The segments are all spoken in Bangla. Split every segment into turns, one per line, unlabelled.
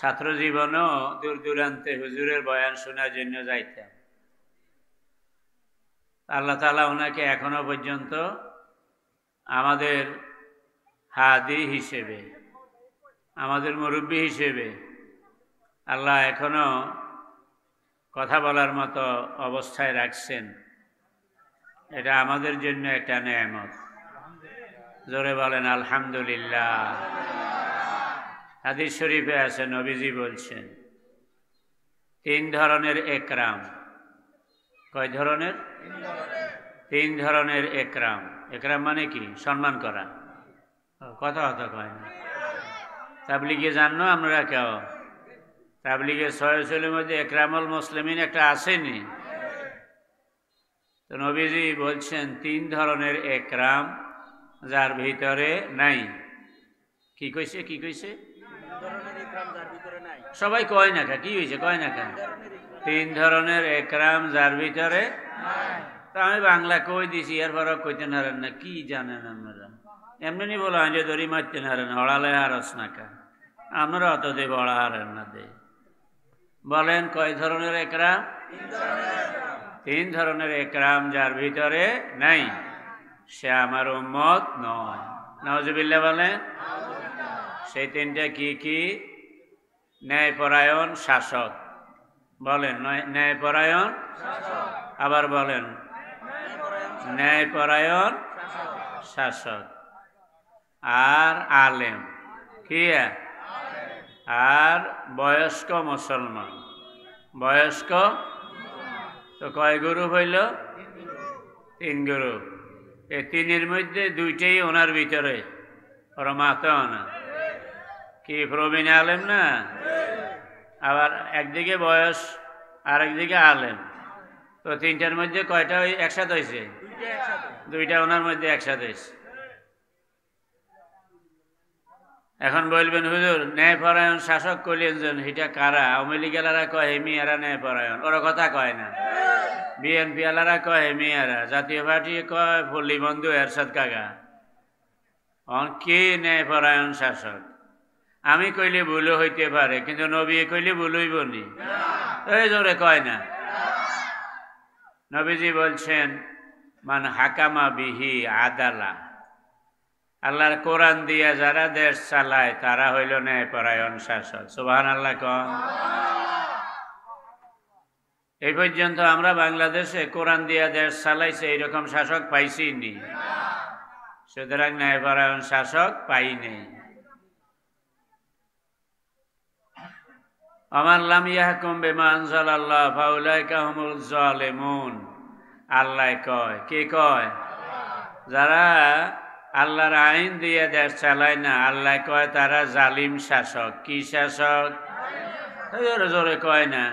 ছাত্র জীবনেও দূর দূরান্তে হুজুরের বয়ান শোনার জন্য যাইতাম। আল্লাহ তাআলা ওনাকে এখনো পর্যন্ত আমাদের হাদি হিসেবে, আমাদের মুরব্বী হিসেবে আল্লাহ এখনো কথা বলার মতো অবস্থায় রাখছেন। এটা আমাদের জন্য একটা নেয়ামত। জোরে বলেন আলহামদুলিল্লাহ। হাদিস শরীফে আছে, নবীজি বলছেন 3 ধরনের একরাম। কয় ধরনের? 3 ধরনের একরাম। একরাম মানে কি? সম্মান করা। কথা কয় না। তাবলীগে জানো আমরা কেউ? তাবলীগে 6 উসুলের মধ্যে একরামুল মুসলিমিন একটা আসেনি? তো নবীজি বলছেন 3 ধরনের একরাম যার ভিতরে নাই। কি কইছে? কি কইছে? সবাই কয় না, কি হয়েছে? কয় না কেন? 3 ধরনের একরাম যার ভিতরে। তা আমি বাংলা কই দিছি, এরপরও কইতে নারেন না। কি জানেন আপনারা? এমনি বলো যে দড়ি মারতে নারেন, হড়ালে হারস না কা। আমরা অত দেব হড়া হারেন না দে। বলেন কয় ধরনের একরাম? 3 ধরনের একরাম যার ভিতরে নাই, সে আমার উম্মত নয়। নাউজুবিল্লাহ বলেন। সেই 3টা কি কি? ন্যায়পরায়ণ শাসক। বলেন ন্যায়পরায়ণ। আবার বলেন ন্যায়পরায়ণ শাসক। আর আলেম। কি? আর বয়স্ক মুসলমান। বয়স্ক তো কয় গ্রুপ হইল? 3 গ্রুপ। এই 3-এর মধ্যে 2টাই ওনার ভিতরে। ওরা মাতো না কি? প্রবীণ আলেম না? আবার একদিকে বয়স আর একদিকে আলেম। তো 3টার মধ্যে কয়টা একসাথে হয়েছে? 2টা ওনার মধ্যে একসাথে হয়েছে। এখন বলবেন হুজুর ন্যায়পরায়ণ শাসক কইলেন যেন, এটা কারা? আওয়ামী লীগেলারা কয় হেমিয়ারা ন্যায়পরায়ণ, ওরা কথা কয় না। বিএনপি আলারা কয় হেমিয়ারা, জাতীয় পার্টি কয় পল্লী বন্ধু এরশাদ কাকা। কে ন্যায়পরায়ণ শাসক? আমি কইলে ভুলও হইতে পারে, কিন্তু নবী কইলে ভুল হইব নি? এই জোরে কয় না। নবীজি বলছেন মান হাকামা বিহি আদালা। আল্লাহর কোরআন দিয়া যারা দেশ চালায় তারা হইল ন্যায়পরায়ণ শাসক। সুবহানাল্লাহ কোন। এই পর্যন্ত আমরা বাংলাদেশে কোরআন দিয়া দেশ চালাইছে এইরকম শাসক পাইছি নি? সুতরাং ন্যায়পরায়ণ শাসক পাইনি। আমার লাম ইয়াহকুম বিমা আনজালাল্লাহ ফাউলাইকা হুমুল জালিমুন। আল্লাহ কয়, কে কয়? যারা আল্লাহর আইন দিয়ে দেশ চালায় না, আল্লাহ কয় তারা জালিম শাসক। কি শাসক? জোরে জোরে কয় না।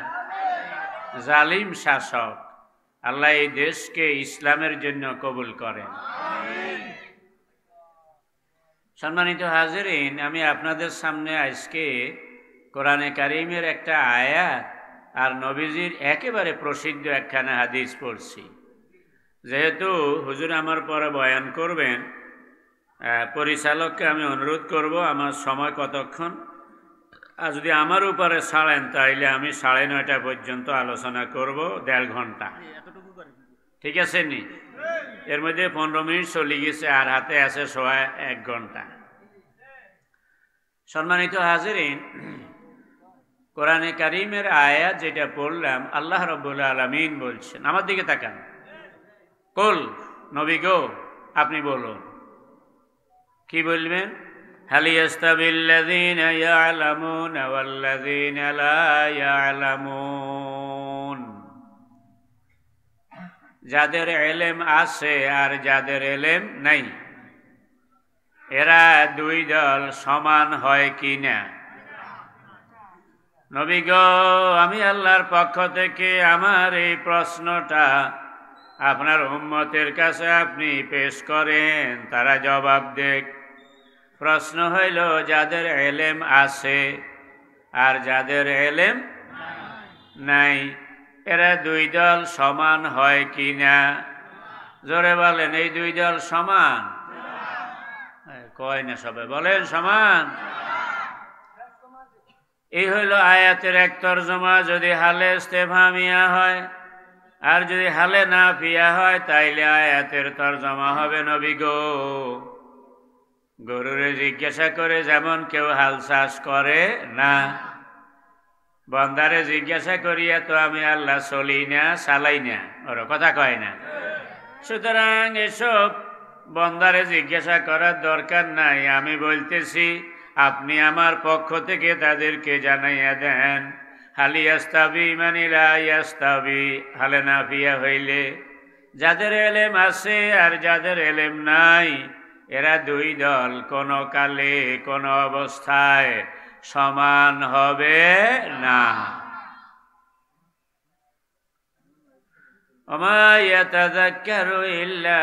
জালিম শাসক। আল্লাহ এই দেশকে ইসলামের জন্য কবুল করেন। সম্মানিত হাজিরিন, আমি আপনাদের সামনে আজকে কোরআনে কারিমের একটা আয়াত আর নবীজির একেবারে প্রসিদ্ধ একখানা হাদিস পড়ছি। যেহেতু হুজুর আমার পরে বয়ান করবেন, পরিচালককে আমি অনুরোধ করব আমার সময় কতক্ষণ, আর যদি আমার উপরে ছাড়েন তাইলে আমি 9:30 পর্যন্ত আলোচনা করব, 1.5 ঘন্টা। ঠিক আছে নি? এর মধ্যে 15 মিনিট চলে গেছে, আর হাতে আছে 1 ঘন্টা। সম্মানিত হাজিরিন, কোরআনে কারিমের আয়াত যেটা পড়লাম, আল্লাহ রাব্বুল আলামিন বলছেন, আমার দিকে তাকান। কুল, নবী গো আপনি বলুন। কি বলবেন? হাল ইয়াস্তাবিল্লাযীনা ইয়ালামুনা ওয়াল্লাযীনা লা ইয়ালামুন। যাদের ইলম আছে আর যাদের ইলম নাই, এরা 2 দল সমান হয় কি না? নবী গো আমি আল্লাহর পক্ষ থেকে আমার এই প্রশ্নটা আপনার উম্মতের কাছে আপনি পেশ করেন, তারা জবাব দেখ। প্রশ্ন হইল যাদের ইলম আছে আর যাদের ইলম নাই, এরা 2 দল সমান হয় কি না? জোরে বলেন, এই 2 দল সমান? কয় না সবাই, বলেন সমান। এই হইল আয়াতের এক তর্জমা। যদি হালে ইস্তেফহামিয়া হয় আর যদি হালে নাফিয়া হয় তাইলে আয়াতের তর্জমা হবে নবী গো, গরুরে জিজ্ঞাসা করে যেমন কেউ হাল চাষ করে না, বন্দারে জিজ্ঞাসা করিয়া তো আমি আল্লাহ চলি না চালাই না, ওর কথা কয় না। সুতরাং এসব বন্দারে জিজ্ঞাসা করার দরকার নাই। আমি বলতেছি আপনি আমার পক্ষ থেকে তাদেরকে জানাইয়া দেন, হালি ইয়াস্তাবি মানিলা ইয়াস্তাবি, হালে নাফিয়া হইলে যাদের এলেম আছে আর যাদের এলেম নাই এরা দুই দল কোন কালে কোন অবস্থায় সমান হবে না। ওমা ইয়াতাযাক্কারু ইল্লা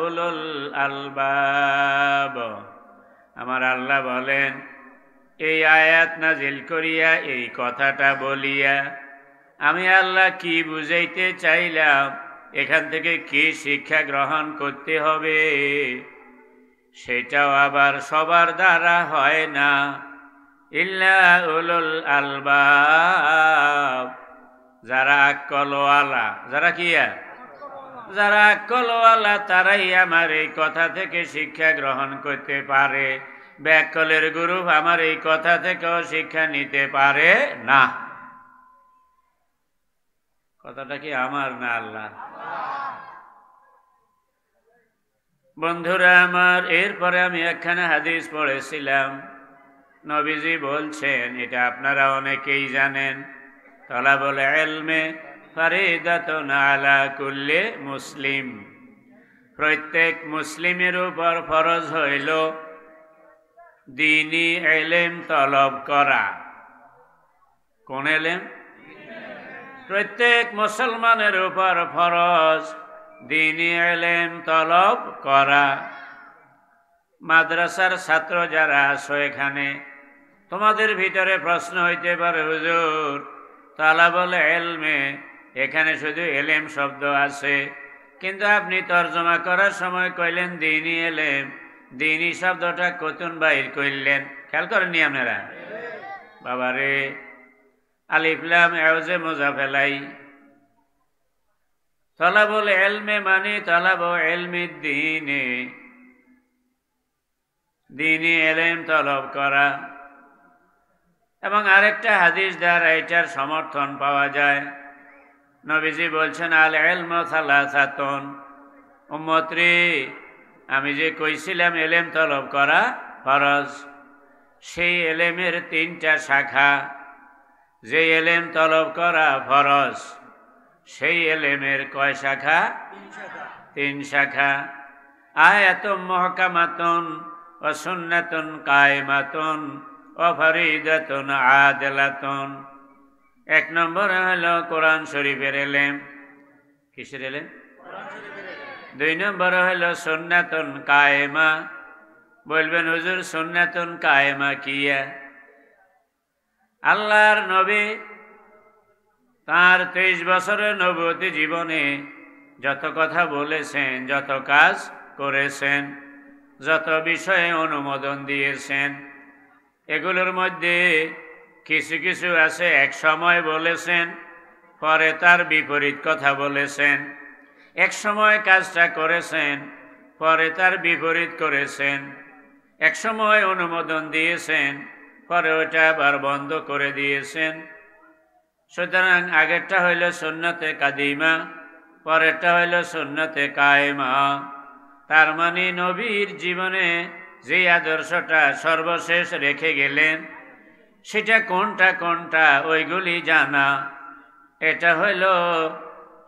উলুল আলবাব। আমার আল্লাহ বলেন, এই আয়াত নাজিল করিয়া এই কথাটা বলিয়া আমি আল্লাহ কি বুঝাইতে চাইলাম, এখান থেকে কি শিক্ষা গ্রহণ করতে হবে, সেটাও আবার সবার দ্বারা হয় না। ইল্লা উলুল আলবাব, যারা আকলওয়ালা, যারা কিয়া, যারা আকলওয়ালা তারাই আমার এই কথা থেকে শিক্ষা গ্রহণ করতে পারে। ব্যাকলের গুরু আমার এই কথা থেকেও শিক্ষা নিতে পারে না। কথাটা কি আমার না আল্লাহ? বন্ধুরা আমার, এরপরে আমি একখানা হাদিস পড়েছিলাম। নবীজি বলছেন, এটা আপনারা অনেকেই জানেন, তলাবুল ইলমে ফরিদাতুন আলা কুল্লি মুসলিম, প্রত্যেক মুসলিমের উপর ফরজ হইল দ্বীনি ইলম তলব করা। কোন ইলম? প্রত্যেক মুসলমানের উপর ফরজ দ্বীনি ইলম তলব করা। মাদ্রাসার ছাত্র যারা আছো এখানে, তোমাদের ভিতরে প্রশ্ন হইতে পারে, হুজুর তালাবুল ইলমে এখানে শুধু ইলম শব্দ আছে, কিন্তু আপনি তর্জমা করার সময় কইলেন দ্বীনি ইলম, দ্বীনি শব্দটা কতুন বাইর কইলেন, খেয়াল করেননি আপনারা? বাবারে, আলিফ লাম এওজে মুজাফেলাই, তলাবুল ইলমে মানে তলাবু ইলমিদ দ্বীনে, দ্বীনি ইলম তলব করা। এবং আরেকটা হাদিস দ্বারা এটার সমর্থন পাওয়া যায়। নবীজি বলছেন, আল ইলমু সালাসাতুন, উম্মত রে, আমি যে কইছিলাম ইলম তলব করা ফরজ, সেই ইলমের তিনটা শাখা। যে ইলম তলব করা ফরজ, সেই ইলমের কয় শাখা? তিন শাখা। আয়াতুম মুহকামাতুন ওয়া সুন্নাতুন কায়েমাতুন ওয়া ফরিদাতুন আদিলাতুন। এক নম্বর হলো কোরআন শরীফের ইলম। কিসের ইলম? দুই নম্বর হলো সুন্নাতুন কায়েমা। বলবেন হুজুর সুন্নাতুন কায়েমা কিয়া? আল্লাহর নবী তাঁর 23 বছরের নবুয়তি জীবনে যত কথা বলেছেন, যত কাজ করেছেন, যত বিষয়ে অনুমোদন দিয়েছেন, এগুলোর মধ্যে কিছু কিছু আছে এক সময় বলেছেন, পরে তার বিপরীত কথা বলেছেন। এক সময় কাজটা করেছেন, পরে তার বিপরীত করেছেন। এক সময় অনুমোদন দিয়েছেন, পরে ওটা আবার বন্ধ করে দিয়েছেন। সুতরাং আগেরটা হইল সুন্নতে কাদিমা, পরেরটা হইল সুন্নতে কায়েমা। তার মানে নবীর জীবনে যে আদর্শটা সর্বশেষ রেখে গেলেন, সেটা কোনটা কোনটা ওইগুলি জানা। এটা হইল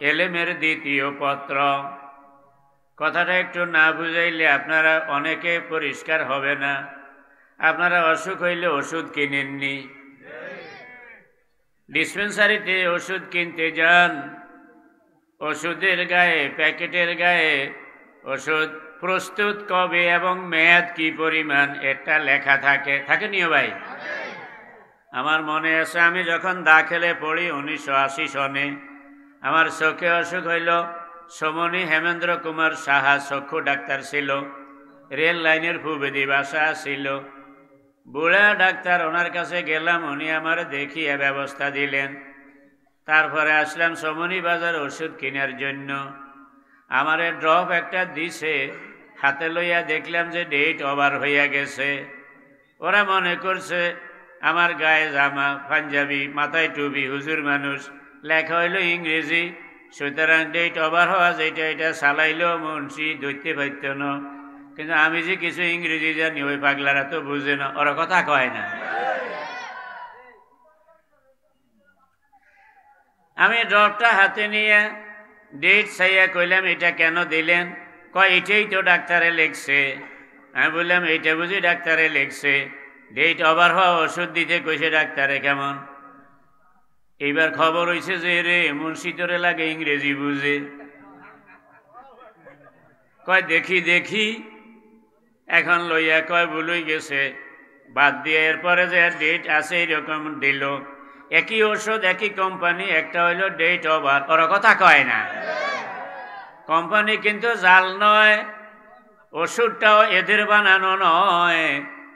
ইলমের দ্বিতীয় পত্র। কথাটা একটু না বুঝাইলে আপনারা অনেকে পরিষ্কার হবে না। আপনারা অসুখ হইলে ওষুধ কিনেননি, ডিসপেন্সারিতে ওষুধ কিনতে যান, ওষুধের গায়ে, প্যাকেটের গায়ে ওষুধ প্রস্তুত কবে এবং মেয়াদ কি পরিমাণ এটা লেখা থাকে, থাকে নিও ভাই? আমার মনে আছে আমি যখন দাখিলে পড়ি 1980 সনে, আমার চোখে অসুখ হইল। সমনি হেমেন্দ্র কুমার সাহা চক্ষু ডাক্তার ছিল, রেল লাইনের ভূবেদী বাসা ছিল। বুড়া ডাক্তার, ওনার কাছে গেলাম, উনি আমার দেখিয়ে ব্যবস্থা দিলেন। তারপরে আসলাম সমনি বাজার ওষুধ কেনার জন্য। আমারে ড্রপ একটা দিছে, হাতে লইয়া দেখলাম যে ডেট ওভার হইয়া গেছে। ওরা মনে করছে আমার গায়ে জামা, পাঞ্জাবি, মাথায় টুপি, হুজুর মানুষ, লেখা হইল ইংরেজি, সুতরাং ডেট ওভার হওয়া যেটা এটা চালাইলেও মুন্সি ধরতে পারত না। কিন্তু আমি যে কিছু ইংরেজি জানি, ওই পাগলারা তো বুঝে না, ওরা কথা কয় না। আমি ড্রপটা হাতে নিয়ে ডেট চাইয়া কইলাম, এটা কেন দিলেন? কয় এটাই তো ডাক্তারে লেখছে। আমি বললাম, এইটা বুঝি ডাক্তারে লেখছে? ডেট ওভার হওয়া ওষুধ দিতে কইছে ডাক্তারে কেমন? এইবার খবর হইছে যে রে মুন্সি তোরে লাগে ইংরেজি বুঝে। কয় দেখি দেখি, এখন লইয়া কয় ভুলই গেছে, বাদ দিয়ে এরপরে যে ডেট আছে এরকম দিল। একই ওষুধ, একই কোম্পানি, একটা হইল ডেট ওভার। ওরা কথা কয় না। কোম্পানি কিন্তু জাল নয়, ওষুধটাও এদের বানানো নয়,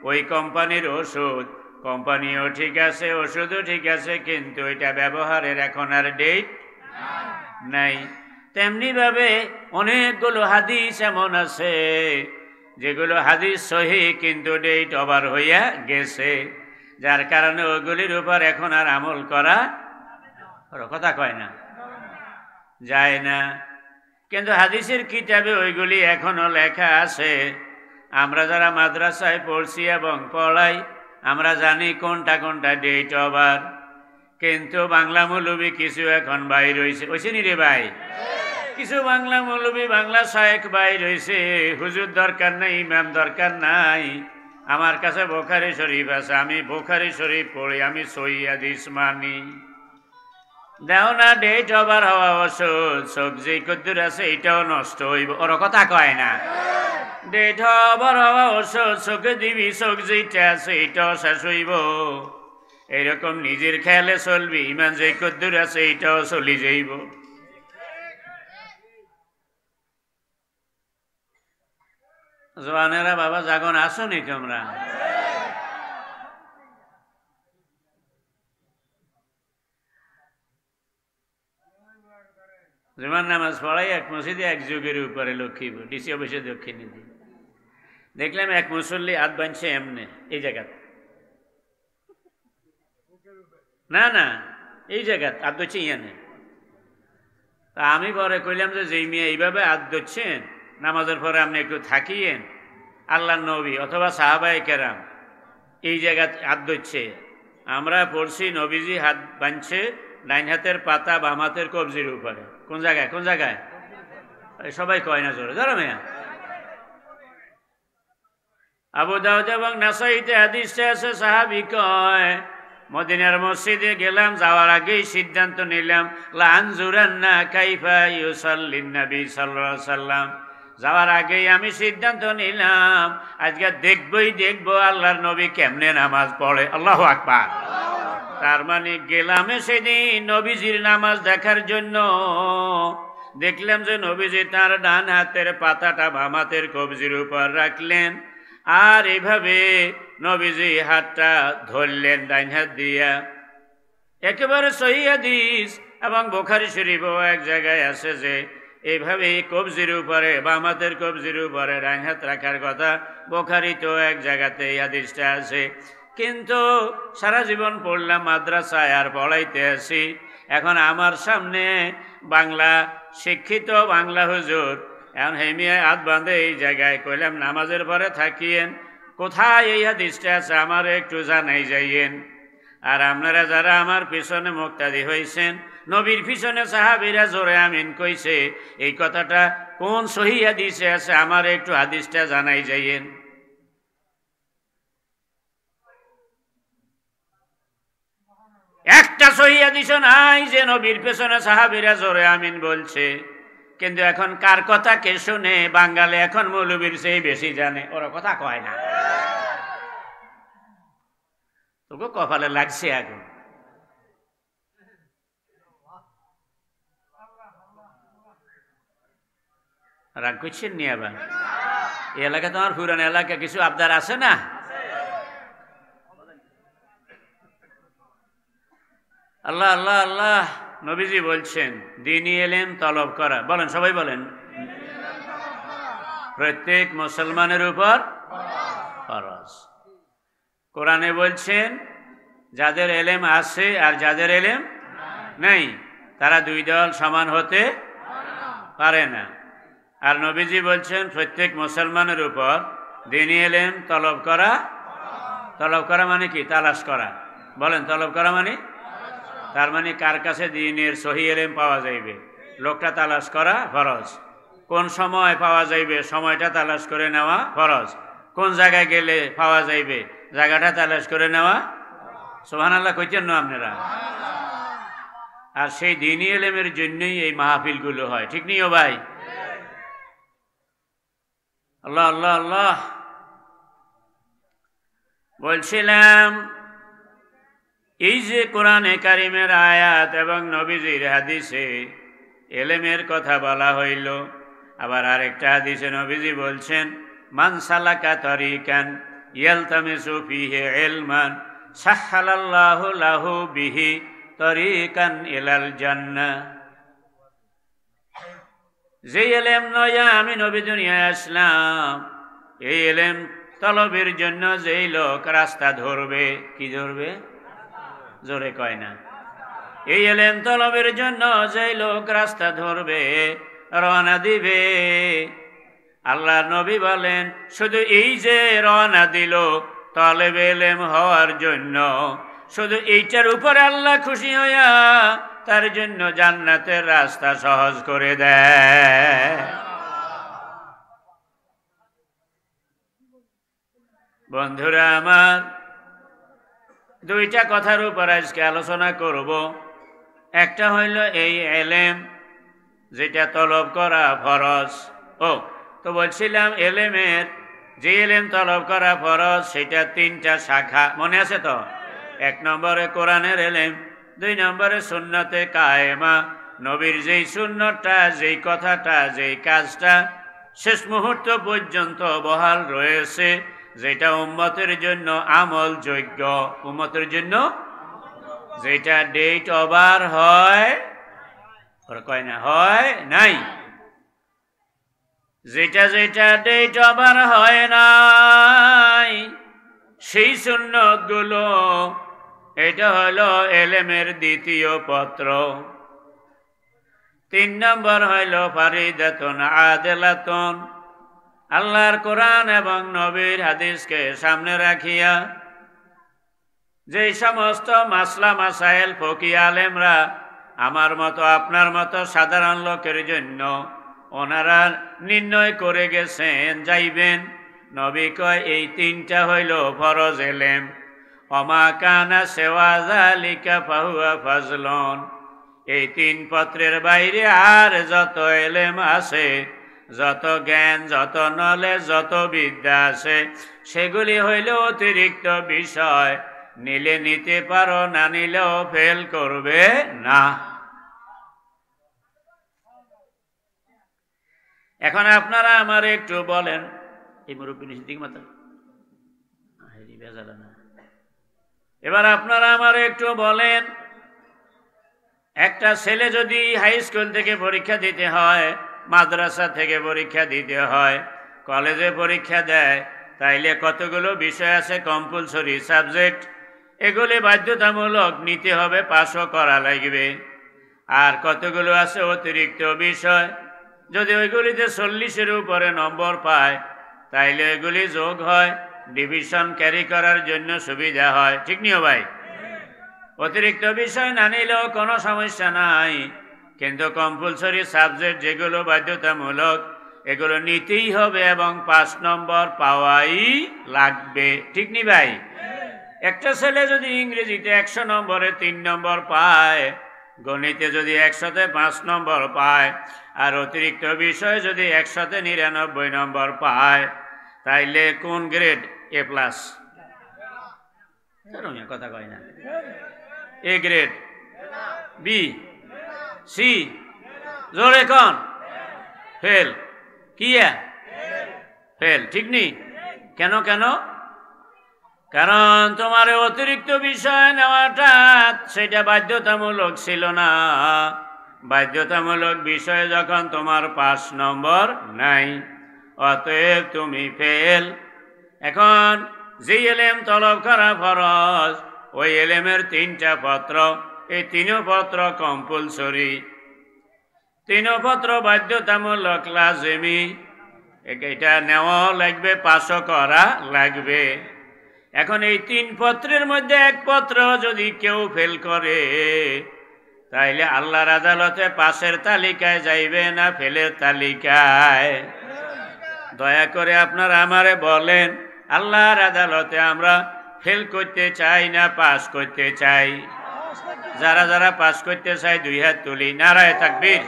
ওই কোম্পানির ওষুধ। কোম্পানিও ঠিক আছে, ওষুধও ঠিক আছে, কিন্তু এটা ব্যবহারের এখন আর ডেট নাই। তেমনি ভাবে অনেকগুলো হাদিস এমন আছে যেগুলো হাদিস সহি, কিন্তু ডেট ওভার হইয়া গেছে, যার কারণে ওগুলির উপর এখন আর আমল করা, কথা কয় না, যায় না। কিন্তু হাদিসের কিতাবে ওইগুলি এখনো লেখা আছে। আমরা যারা মাদ্রাসায় পড়ছি এবং পড়াই, আমরা জানি কোনটা কোনটা ডেট ওভার। কিন্তু বাংলা মৌলবী কিছু এখন বাইর হইছে, ওইছে নি রে ভাই? কিছু বাংলা মৌলবী, বাংলা শায়েখ বাইর হইছে, হুজুর দরকার নাই, ইমাম দরকার নাই, আমার কাছে বুখারী শরীফ আছে, আমি বুখারী শরীফ পড়ি, আমি সহিহ হাদিস মানি। দেও না ডেট ওভার হওয়া ওষুধ, সবজি কদ্দুর আছে এটাও নষ্ট হইব, ওর কথা কয় না। ডেট ওভার হওয়া ওষুধ চোখে দিবি, চোখ যেটা আছে এটাও শেষ হইব। এইরকম নিজের খেয়ালে চলবি, ইমান যে কদ্দুর আছে এটাও চলি যাইব। জওয়ানেরা বাবা জাগন, আসো নি তোমরা? জুমার নামাজ পড়াই এক মসজিদে এক যুগের উপরে লক্ষ্মীপুর ডিসি অফিসে দক্ষিণে দিই, দেখলাম এক মুসল্লি হাত বাঁধছে এমনে এই জায়গা, না না এই জায়গা হাত ধরছে ইয়ানে। তা আমি পরে কইলাম যে যেই মেয়ে এইভাবে হাত ধরছেন, নামাজের পরে আপনি একটু থাকিয়েন, আল্লাহ নবী অথবা সাহাবায়ে কেরাম এই জায়গা হাত ধরছে, আমরা পড়ছি নবীজি হাত বাঁধছে ডাইন হাতের পাতা বাম হাতের কবজির উপরে। কোন জায়গায় কোন জায়গায়? সবাই কয় না জোরে, ধরো মেয়া। আবু দাউদ এবং নাসাইতে হাদিসে আছে, সাহাবী কয় মদিনার মসজিদে গেলাম, যাওয়ার আগেই সিদ্ধান্ত নিলাম লা আনজুরান্না কাইফা ইউসাল্লিন নবী সাল্লাল্লাহু আলাইহি সাল্লাম। যাওয়ার আগেই আমি সিদ্ধান্ত নিলাম আজকে দেখবো আল্লাহর নবী কেমনে নামাজ পড়ে। আল্লাহু আকবার। তার মানে গেলাম সেদিন নবীজির নামাজ দেখার জন্য। দেখলাম যে নবীজি তার ডান হাতের পাতাটা বাম হাতের কবজির উপর রাখলেন, আর এভাবে নবীজি হাতটা ধরলেন ডাইন হাত দিয়া। একেবারে সহিহ হাদিস এবং বুখারী শরীফও এক জায়গায় আছে যে এইভাবে কবজির উপরে বাম হাতের কবজির উপরে ডাইন হাত রাখার কথা। বুখারীতেও এক জায়গাতে এই হাদিসটা আছে। কিন্তু সারা জীবন পড়লাম মাদ্রাসায় আর পড়াইতে আসি, এখন আমার সামনে বাংলা শিক্ষিত বাংলা হুজুর, এখন হেমিয়া হাত বাঁধে এই জায়গায়, কইলাম নামাজের পরে থাকিয়েন, কোথায় এই হাদিসটা আছে আমার একটু জানাই যাইয়েন। আর আপনারা যারা আমার পিছনে মুক্তাদি হয়েছেন, নবীর পিছনে সাহাবীরা জোরে আমিন কইছে, এই কথাটা কোন সহিহ হাদিসে আছে আমার একটু হাদিসটা জানাই যাইয়েন। একটা সহিহ হাদিস নাই যে নবীর পেছনে সাহাবীরা জোরে আমিন বলছে। কিন্তু এখন কার কথা কে শুনে? বাঙালি এখন মৌলবীর চেয়ে বেশি জানে, ওরা কথা কয় না। তোকে কপালে লাগছে এখন। রাগ করছেন নি? আবার এই এলাকা তোমার পুরান এলাকা কিছু আবদার আছে না? আল্লাহ আল্লাহ আল্লাহ নবীজি বলছেন দ্বীনি ইলম তলব করা, বলেন সবাই বলেন, প্রত্যেক মুসলমানের উপর ফরজ। কোরআনে বলছেন যাদের এলেম আছে আর যাদের এলেম নেই তারা দুই দল সমান হতে পারে না। আর নবীজি বলছেন প্রত্যেক মুসলমানের উপর দ্বীনি ইলম তলব করা। তলব করা মানে কি? তালাশ করা। বলেন তলব করা মানে? তার মানে কার কাছে দ্বীনের সহি ইলম পাওয়া যাইবে লোকটা তালাশ করা ফরজ। কোন সময় পাওয়া যাইবে সময়টা তালাশ করে নেওয়া ফরজ। কোন জায়গায় গেলে পাওয়া যাইবে জায়গাটা তালাশ করে নেওয়া। সুবহানাল্লাহ কইতেন না আপনারা? আর সেই দ্বীনি ইলমের জন্যই এই মাহফিলগুলো হয়, ঠিক নিও ভাই? আল্লাহ আল্লাহ আল্লাহ বলছিলাম এই যে কোরআনে কারিমের আয়াত এবং নবীজির হাদিসে এলেমের কথা বলা হইল, আবার আরেকটা হাদিসে নবীজি বলছেন মান সালাকা তরিকান ইয়ালতামিসু ফিহি ইলমান সাহহালাল্লাহু লাহু বিহি তরিকান ইলাল জান্নাহ। যে এলেম নয়া আমি নবী দুনিয়ায় আসলাম, এই এলেম তলবের জন্য যেই লোক রাস্তা ধরবে, কি ধরবে? জোরে কয় না। এই এলেম তলবের জন্য যেই লোক রাস্তা ধরবে, রওনা দিবে, আল্লাহ নবী বলেন শুধু এই যে রওনা দিল তলবে এলেম হওয়ার জন্য, শুধু এইটার উপরে আল্লাহ খুশি হইয়া তার জন্য জান্নাতের রাস্তা সহজ করে দেয়। বন্ধুরা আমার, দুইটা কথার উপর আজকে আলোচনা করব। একটা হইল এই এলেম যেটা তলব করা ফরজ। তো বলছিলাম এলেমের যে এলেম তলব করা ফরজ সেটা তিনটা শাখা, মনে আছে তো? এক নম্বরে কোরআনের এলেম, দুই নম্বরে সুন্নতে কায়েমা, নবীর যেই সুন্নতটা, যেই কথাটা, যেই কাজটা শেষ মুহূর্ত পর্যন্ত বহাল রয়েছে, যেটা উম্মতের জন্য আমল যোগ্য, উম্মতের জন্য যেটা ডেট ওভার হয় কয় না, হয় নাই, যেটা যেটা ডেট ওভার হয় নাই সেই সুন্নত গুলো, এটা হলো এলেমের দ্বিতীয় পত্র। তিন নম্বর হইল ফারিদাতুন আদিলাতুন, আল্লাহর কোরআন এবং নবীর হাদিসকে সামনে রাখিয়া যেই সমস্ত মাসলা মাসাইল ফকিহ আলেমরা আমার মতো আপনার মতো সাধারণ লোকের জন্য ওনারা নির্ণয় করে গেছেন যাইবেন, নবী কয় এই তিনটা হইল ফরজ এলেম। ওমা কানা সিওয়া যালিকা ফাহুয়া ফাজলুন, এই তিন পত্রের বাইরে আর যত এলেম আছে, যত জ্ঞান, যত নলেজ, যত বিদ্যা আছে, সেগুলি হইল অতিরিক্ত বিষয়, নিলে নিতে পারো, না নিলেও ফেল করবে না। এখন আপনারা আমার একটু বলেন, এই মুরব্বী নিশ্চিত মাতা না, এবার আপনারা আমার একটু বলেন, একটা ছেলে যদি হাই স্কুল থেকে পরীক্ষা দিতে হয়, মাদ্রাসা থেকে পরীক্ষা দিতে হয়, কলেজে পরীক্ষা দেয়, তাইলে কতগুলো বিষয় আছে কম্পালসরি সাবজেক্ট, এগুলি বাধ্যতামূলক নিতে হবে, পাসও করা লাগবে। আর কতগুলো আছে অতিরিক্ত বিষয়, যদি ওইগুলিতে 40-এর উপরে নম্বর পায় তাইলে এগুলি যোগ হয়, ডিভিশন ক্যারি করার জন্য সুবিধা হয়, ঠিক নিও ভাই? অতিরিক্ত বিষয় না নিলেও কোনো সমস্যা নাই, কিন্তু কম্পালসরি সাবজেক্ট যেগুলো বাধ্যতামূলক এগুলো নিতেই হবে এবং 5 নম্বর পাওয়াই লাগবে, ঠিক নি ভাই? একটা ছেলে যদি ইংরেজিতে 100 নম্বরে 3 নম্বর পায়, গণিতে যদি 100-তে 5 নম্বর পায়, আর অতিরিক্ত বিষয় যদি 100-তে 99 নম্বর পায়, তাইলে কোন গ্রেড? এ প্লাস? কথা কয় না। এ গ্রেড, বি, সি, জোরে কোন? ফেল। কি ফেল, ঠিক নি? কেন? কারণ তোমার অতিরিক্ত বিষয় নেওয়াটা সেটা বাধ্যতামূলক ছিল না। বাধ্যতামূলক বিষয়ে যখন তোমার 5 নম্বর নাই, অতএব তুমি ফেল। এখন যে এলেম তলব করা ফরজ, ওই এলেমের 3টা পত্র, এই 3 পত্র কম্পালসরি, 3 পত্র বাধ্যতামূলক, লাজিমি। এটা নেওয়া লাগবে, পাশও করা লাগবে। এখন এই 3 পত্রের মধ্যে 1 পত্র যদি কেউ ফেল করে, তাইলে আল্লাহর আদালতে পাশের তালিকায় যাইবে না ফেলের তালিকায়? দয়া করে আপনারা আমারে বলেন, আল্লাহর আদালতে আমরা ফেল করতে চাই না পাস করতে চাই? যারা যারা পাস করতে চাই 2 হাত তুলি। নারায়ে তাকবীর,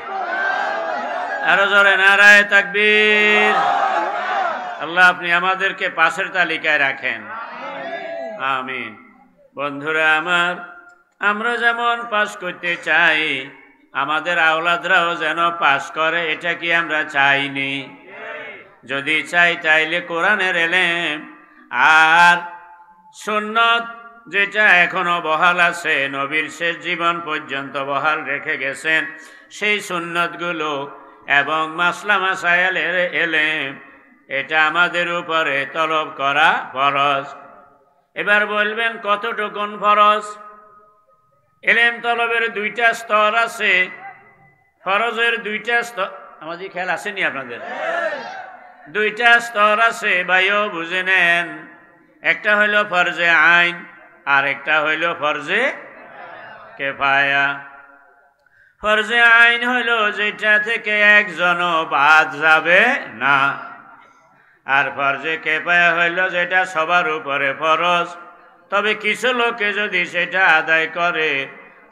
আরো জোরে নারায়ে তাকবীর। আল্লাহ আপনি আমাদেরকে পাশের তালিকায় রাখেন, আমিন। বন্ধুরা আমার, আমরা যেমন পাস করতে চাই, আমাদের আওলাদরাও যেন পাস করে, এটা কি আমরা চাইনি? যদি চাই তাইলে কোরআনের এলেম আর সুন্নত যেটা এখনো বহাল আছে, নবীর শেষ জীবন পর্যন্ত বহাল রেখে গেছেন, সেই সুন্নতগুলো এবং মাসলা মাসায়েলের এলেম, এটা আমাদের উপরে তলব করা ফরজ। এবার বলবেন কতটুকুন ফরজ? এলেম তলবের 2টা স্তর আছে, ফরজের 2টা স্তর। আমাদের খেয়াল আসেনি আপনাদের? 2টা স্তর আছে, ভাইও বুঝে নেন। একটা হইল ফরজে আইন, আর একটা হইল ফরজে কিফায়া। ফরজে আইন হইল যেটা থেকে একজনও বাদ যাবে না, আর ফরজে কিফায়া হইল যেটা সবার উপরে ফরজ। তবে কিছু লোকে যদি সেটা আদায় করে,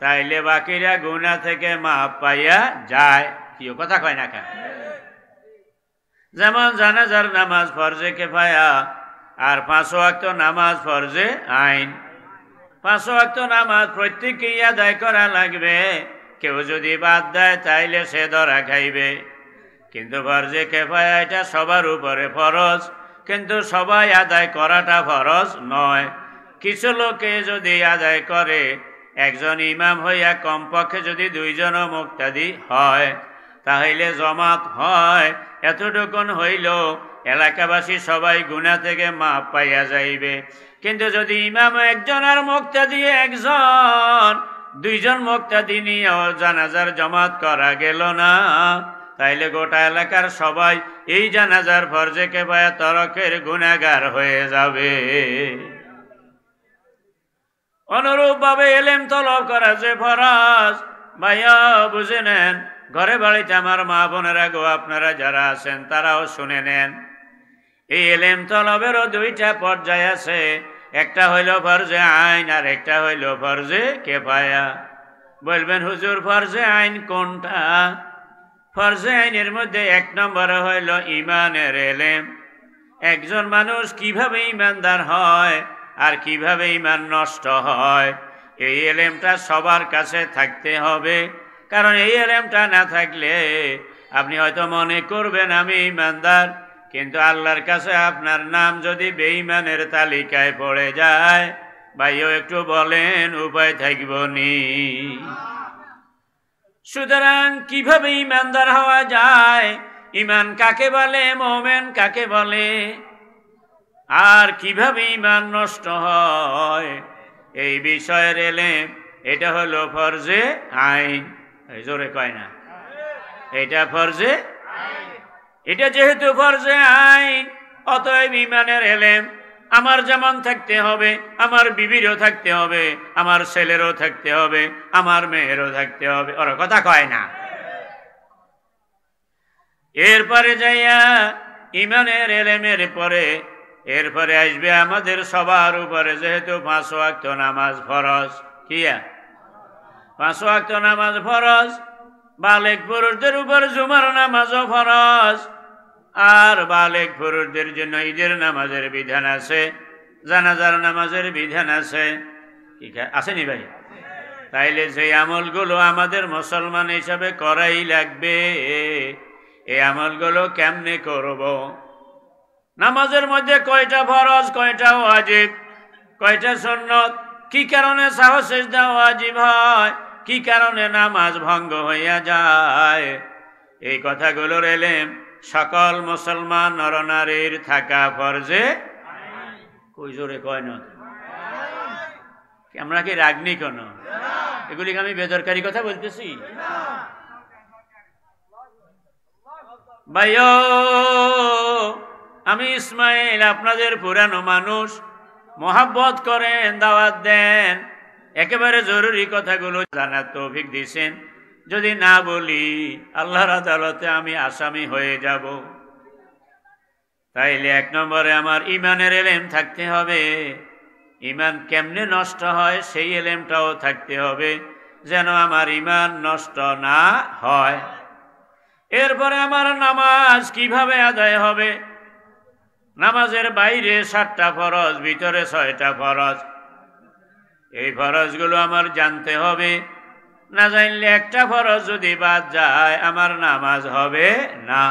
তাইলে বাকিরা গুনাহ থেকে মাপ পাইয়া যায়। কি কথা কয় না কেন? যেমন জানাজার নামাজ ফরজে কিফায়া, আর 5 ওয়াক্ত নামাজ ফরজে আইন। 5 ওয়াক্ত নামাজ প্রত্যেকেই আদায় করা লাগবে। কেউ যদি বাদ দেয় তাইলে সে ধরা খাইবে। কিন্তু ফরজে কিফায়া এটা সবার উপরে ফরজ, কিন্তু সবাই আদায় করাটা ফরজ নয়। কিছু লোকে যদি আদায় করে, একজন ইমাম হইয়া কমপক্ষে যদি 2 জন মুক্তাদি হয়, তাহলে জমাত হয়। এতটুকুন হইল এলাকাবাসী সবাই গুনাহ থেকে মাপ পাইয়া যাইবে। কিন্তু যদি ইমাম একজন আর মুক্তাদি একজন, 2 জন মুক্তাদি নিয়েও জানাজার জমাত করা গেল না, তাইলে গোটা এলাকার সবাই এই জানাজার ফরজে কিফায়া তরকের গুনাহগার হয়ে যাবে। অনুরূপ ভাবে এলেম তলব করা যে ফরজ, ভাইয়া বুঝে নেন। ঘরে বাড়িতে আমার মা বোনেরা গো, আপনারা যারা আছেন তারাও শুনে নেন। এই এলেম তলবেরও 2টা পর্যায় আছে, একটা হইল ফরজে আইন, আর একটা হইল ফরজে কিফায়া। বলবেন হুজুর ফরজে আইন কোনটা? ফরজে আইনের মধ্যে 1 নম্বরে হইল ইমানের এলেম। একজন মানুষ কিভাবে ইমানদার হয় আর কিভাবে ইমান নষ্ট হয়, এই এলেমটা সবার কাছে থাকতে হবে। কারণ এই এলেমটা না থাকলে আপনি হয়তো মনে করবেন আমি ইমানদার, কিন্তু আল্লাহর কাছে আপনার নাম যদি বেঈমানের তালিকায় পড়ে যায়, ভাইও একটু বলেন উপায় থাকব নি? সুতরাং কিভাবে ইমানদার হওয়া যায়, ইমান কাকে বলে, মুমিন কাকে বলে, আর কিভাবে ইমান নষ্ট হয়, এই বিষয়ের এলেম, এটা হলো ফরজে আইন। জোরে কয় না? এটা ফরজে। এটা যেহেতু ফরজে আইন, অতএব ইমানের এলেম আমার যেমন থাকতে হবে, আমার বিবিরও থাকতে হবে, আমার ছেলেরও থাকতে হবে, আমার মেয়েরও থাকতে হবে। ওরা কথা কয় না? এরপরে যাইয়া ইমানের এলেমের পরে এরপরে আসবে আমাদের সবার উপরে, যেহেতু 5 ওয়াক্ত নামাজ ফরজ। কিয়া 5 ওয়াক্ত নামাজ ফরজ। বালেগ পুরুষদের উপর জুমার নামাজও ফরজ, আর বালেগ পুরুষদের জন্য ঈদের নামাজের বিধান আছে, জানাজার নামাজের বিধান আছে। আসেনি ভাই? তাইলে সেই আমলগুলো আমাদের মুসলমান হিসাবে করাই লাগবে। এই আমলগুলো কেমনে করব? নামাজের মধ্যে কয়টা ফরজ, কয়টা ওয়াজিব, কয়টা সুন্নত, কি কারণে সাহু সিজদা ওয়াজিব হয়, কি কারণে নামাজ ভঙ্গ হইয়া যায়, এই কথাগুলোর এলেম সকল মুসলমান নরনারীর থাকা ফরজে। কই জোরে কয় না, আমরা কি রাগনি কোন? এগুলিকে আমি বেদরকারি কথা বলতেছি? ভাইও, আমি ইসমাইল আপনাদের পুরানো মানুষ, মোহাব্বত করেন, দাওয়াত দেন, একেবারে জরুরি কথাগুলো জানার তৌফিক দিয়েছেন। যদি না বলি আল্লাহর আদালতে আমি আসামি হয়ে যাব। তাইলে এক নম্বরে আমার ইমানের এলেম থাকতে হবে। ইমান কেমনে নষ্ট হয় সেই এলেমটাও থাকতে হবে, যেন আমার ইমান নষ্ট না হয়। এরপরে আমার নামাজ কিভাবে আদায় হবে? নামাজের বাইরে 7টা ফরজ, ভিতরে 6টা ফরজ। এই ফরজগুলো আমার জানতে হবে। না জানলে একটা ফরজ যদি বাদ যায় আমার নামাজ হবে না।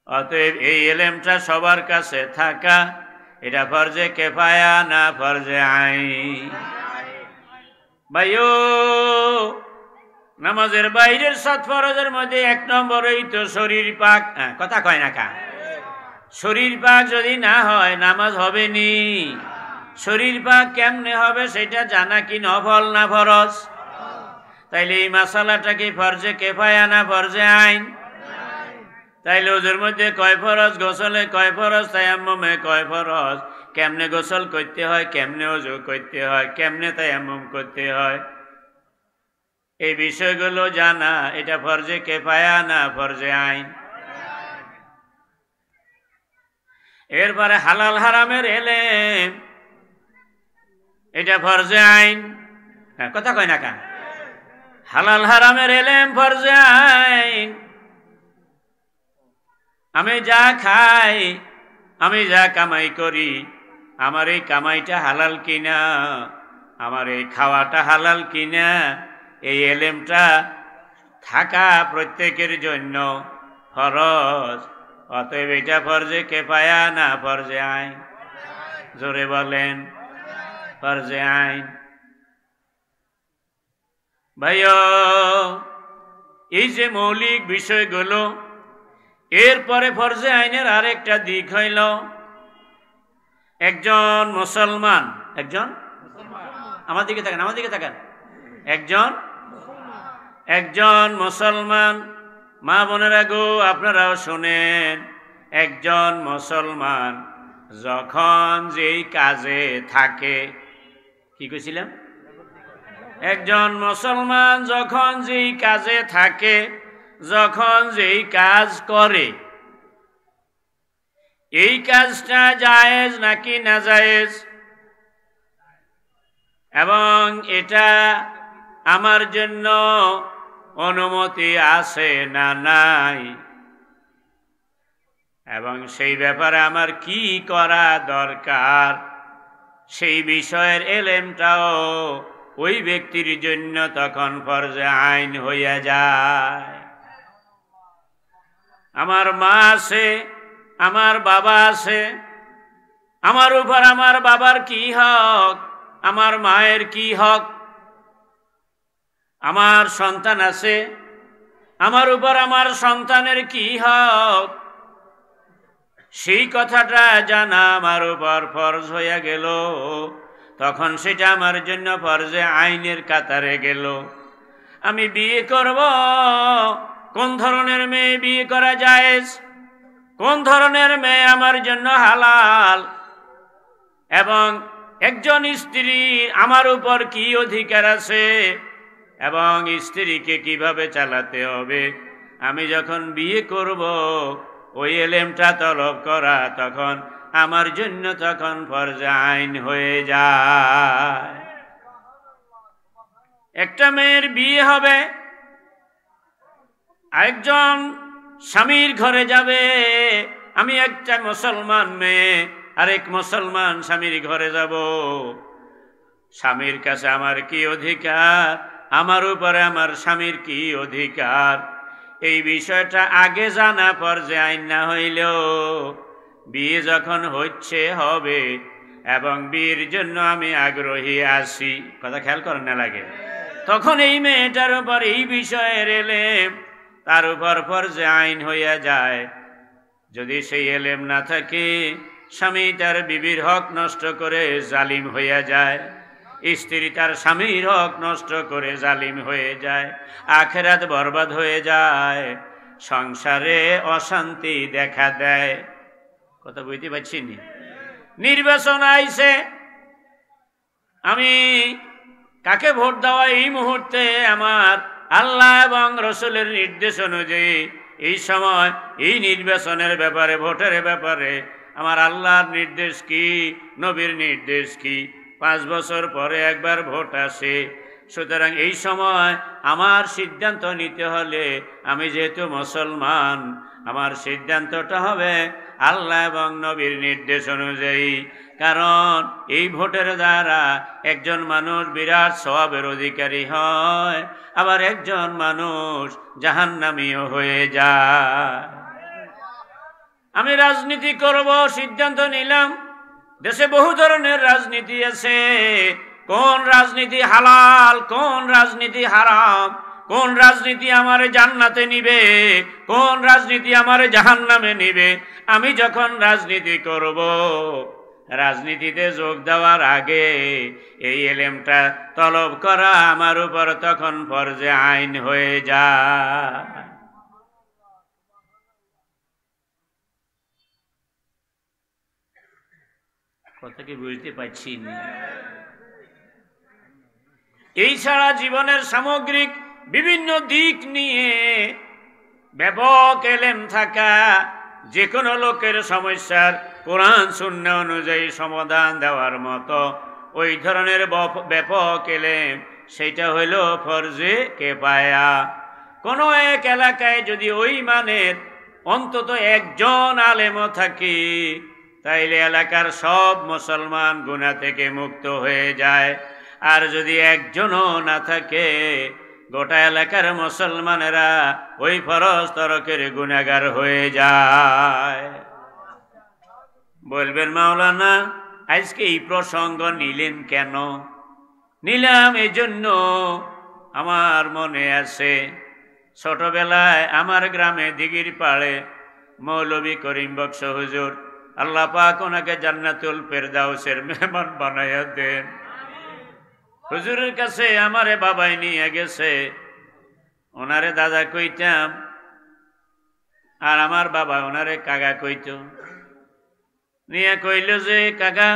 অতএব এই এলেমটা সবার কাছে থাকা, এটা ফরজে কেফায়া না ফরজে আইন। ভাইও, নামাজের বাইরের 7 ফরজের মধ্যে 1 নম্বরেই তো শরীর পাক। কথা কয় না কা? শরীর পাক যদি না হয় নামাজ হবে নি। শরীর পাক কেমনে হবে সেটা জানা কি নফল না ফরজ? তাইলে এই মাসালাটা কি ফরজে কেফায়া না ফরজে আইন? তাইলে ওজুর মধ্যে কয় ফরজ, গোসলে কয় ফরজ, তায়াম্মুমে কয় ফরজ, কেমনে গোসল করতে হয়, কেমনে ওযু করতে হয়, কেমনে তায়াম্মুম করতে হয়, এই বিষয়গুলো জানা, এটা ফরজে কেফায়া না ফরজে আইন? এরপরে হালাল হারামের এলেম, এটা ফরজে আইন। কথা কয় না কা? হালাল হারামের এলেম ফরজে আইন। আমি যা খাই, আমি যা কামাই করি, আমার এই কামাইটা হালাল কিনা, আমার এই খাওয়াটা হালাল কিনা, এই এলেমটা থাকা প্রত্যেকের জন্য ফরজ। অতএব এটা ফরজে কেফায়া না ফরজে আইন? জোরে বলেন, ফরজে আইন। ভাইও, এই যে মৌলিক বিষয়গুলো, এরপরে ফরজে আইনের আরেকটা দিক হইল একজন মুসলমান, আমার দিকে তাকান, আমার দিকে তাকান, একজন মুসলমান, মা বোনেরা গো আপনারাও শোনেন, একজন মুসলমান যখন যেই কাজে থাকে, কি কইছিলাম? একজন মুসলমান যখন যেই কাজে থাকে, যখন যেই কাজ করে, এই কাজটা জায়েজ নাকি নাজায়েজ, এবং এটা আমার জন্য অনুমতি আছে না নাই, এবং সেই ব্যাপারে আমার কি করা দরকার, সেই বিষয়ের এলেমটাও ওই ব্যক্তির জন্য তখন ফরজে আইন হইয়া যায়। আমার মা আছে, আমার বাবা আছে, আমার উপর আমার বাবার কি হক, আমার মায়ের কি হক, আমার সন্তান আছে, আমার উপর আমার সন্তানের কি হক, সেই কথাটা জানা আমার উপর ফরজ হইয়া গেল। তখন সেটা আমার জন্য ফরজে আইনের কাতারে গেল। আমি বিয়ে করব, কোন ধরনের মেয়ে বিয়ে করা জায়েজ, কোন ধরনের মেয়ে আমার জন্য হালাল, এবং একজন স্ত্রীর আমার উপর কি অধিকার আছে, এবং স্ত্রীকে কিভাবে চালাতে হবে, আমি যখন বিয়ে করব ওই এলেমটা তলব করা তখন আমার জন্য তখন ফরজে আইন হয়ে যায়। একটা মেয়ের বিয়ে হবে, একজন স্বামীর ঘরে যাবে, আমি একটা মুসলমান মেয়ে আরেক মুসলমান স্বামীর ঘরে যাব, স্বামীর কাছে আমার কি অধিকার, আমার উপরে আমার স্বামীর কি অধিকার, এই বিষয়টা আগে জানা ফরজে আইন না হইলেও বিয়ে যখন হচ্ছে হবে এবং বিয়ের জন্য আমি আগ্রহী আছি। কথা খেয়াল করেন না লাগে? তখন এই মেয়েটার উপর এই বিষয়ের এলেম তার উপর ফরজে আইন হইয়া যায়। যদি সেই এলেম না থাকে, স্বামী তার বিবির হক নষ্ট করে জালিম হইয়া যায়, স্ত্রী তার স্বামীর হক নষ্ট করে জালিম হয়ে যায়, আখেরাত বরবাদ হয়ে যায়, সংসারে অশান্তি দেখা দেয়। কথা বুঝতে পারছি নি? নির্বাচন আইছে, আমি কাকে ভোট দেওয়া এই মুহূর্তে আমার আল্লাহ এবং রসুলের নির্দেশ অনুযায়ী এই সময় এই নির্বাচনের ব্যাপারে, ভোটের ব্যাপারে আমার আল্লাহর নির্দেশ কি, নবীর নির্দেশ কি? 5 বছর পরে একবার ভোট আসে। সুতরাং এই সময় আমার সিদ্ধান্ত নিতে হলে, আমি যেহেতু মুসলমান, আমার সিদ্ধান্তটা হবে আল্লাহ এবং নবীর নির্দেশ অনুযায়ী। কারণ এই ভোটের দ্বারা একজন মানুষ বিরাট সওয়াবের অধিকারী হয়, আবার একজন মানুষ জাহান্নামীও হয়ে যায়। আমি রাজনীতি করব সিদ্ধান্ত নিলাম। দেশে বহু ধরনের রাজনীতি আছে। কোন রাজনীতি হালাল, কোন রাজনীতি হারাম, কোন রাজনীতি আমারে জান্নাতে নিবে, কোন রাজনীতি আমারে জাহান্নামে নিবে। আমি যখন রাজনীতি করব, রাজনীতিতে যোগ দেওয়ার আগে এই এলেমটা তলব করা আমার উপর তখন ফরজে আইন হয়ে যায়। কথা কি বুঝতে পারছি না? এই ছাড়া জীবনের সামগ্রিক বিভিন্ন দিক নিয়ে ব্যাপক এলেম থাকা, যে কোনো লোকের সমস্যার কোরআন সুন্নাহ অনুযায়ী সমাধান দেওয়ার মতো ওই ধরনের ব্যাপক এলেম, সেটা হইল ফরজে কেফায়া। কোনো এক এলাকায় যদি ওই মানের অন্তত একজন আলেমও থাকে, তাইলে এলাকার সব মুসলমান গুনাহ থেকে মুক্ত হয়ে যায়। আর যদি একজনও না থাকে, গোটা এলাকার মুসলমানেরা ওই ফরজ তরকের গুনাহগার হয়ে যায়। বলবেন মাওলানা আজকে এই প্রসঙ্গ নিলেন কেন? নিলাম এই জন্য, আমার মনে আছে ছোটবেলায় আমার গ্রামে দিঘির পাড়ে মৌলভী করিম বক্স হুজুর, আল্লাহ পাক ওনাকে জান্নাতুল ফেরদাউসের মেহমান বানাইয়া দেন। হুজুরের কাছে আমারে বাবাই নিয়ে গেছে, ওনারে দাদা কইতাম, আর আমার বাবা ওনারে কাকা কইত। নিয়ে কইল যে কাকা,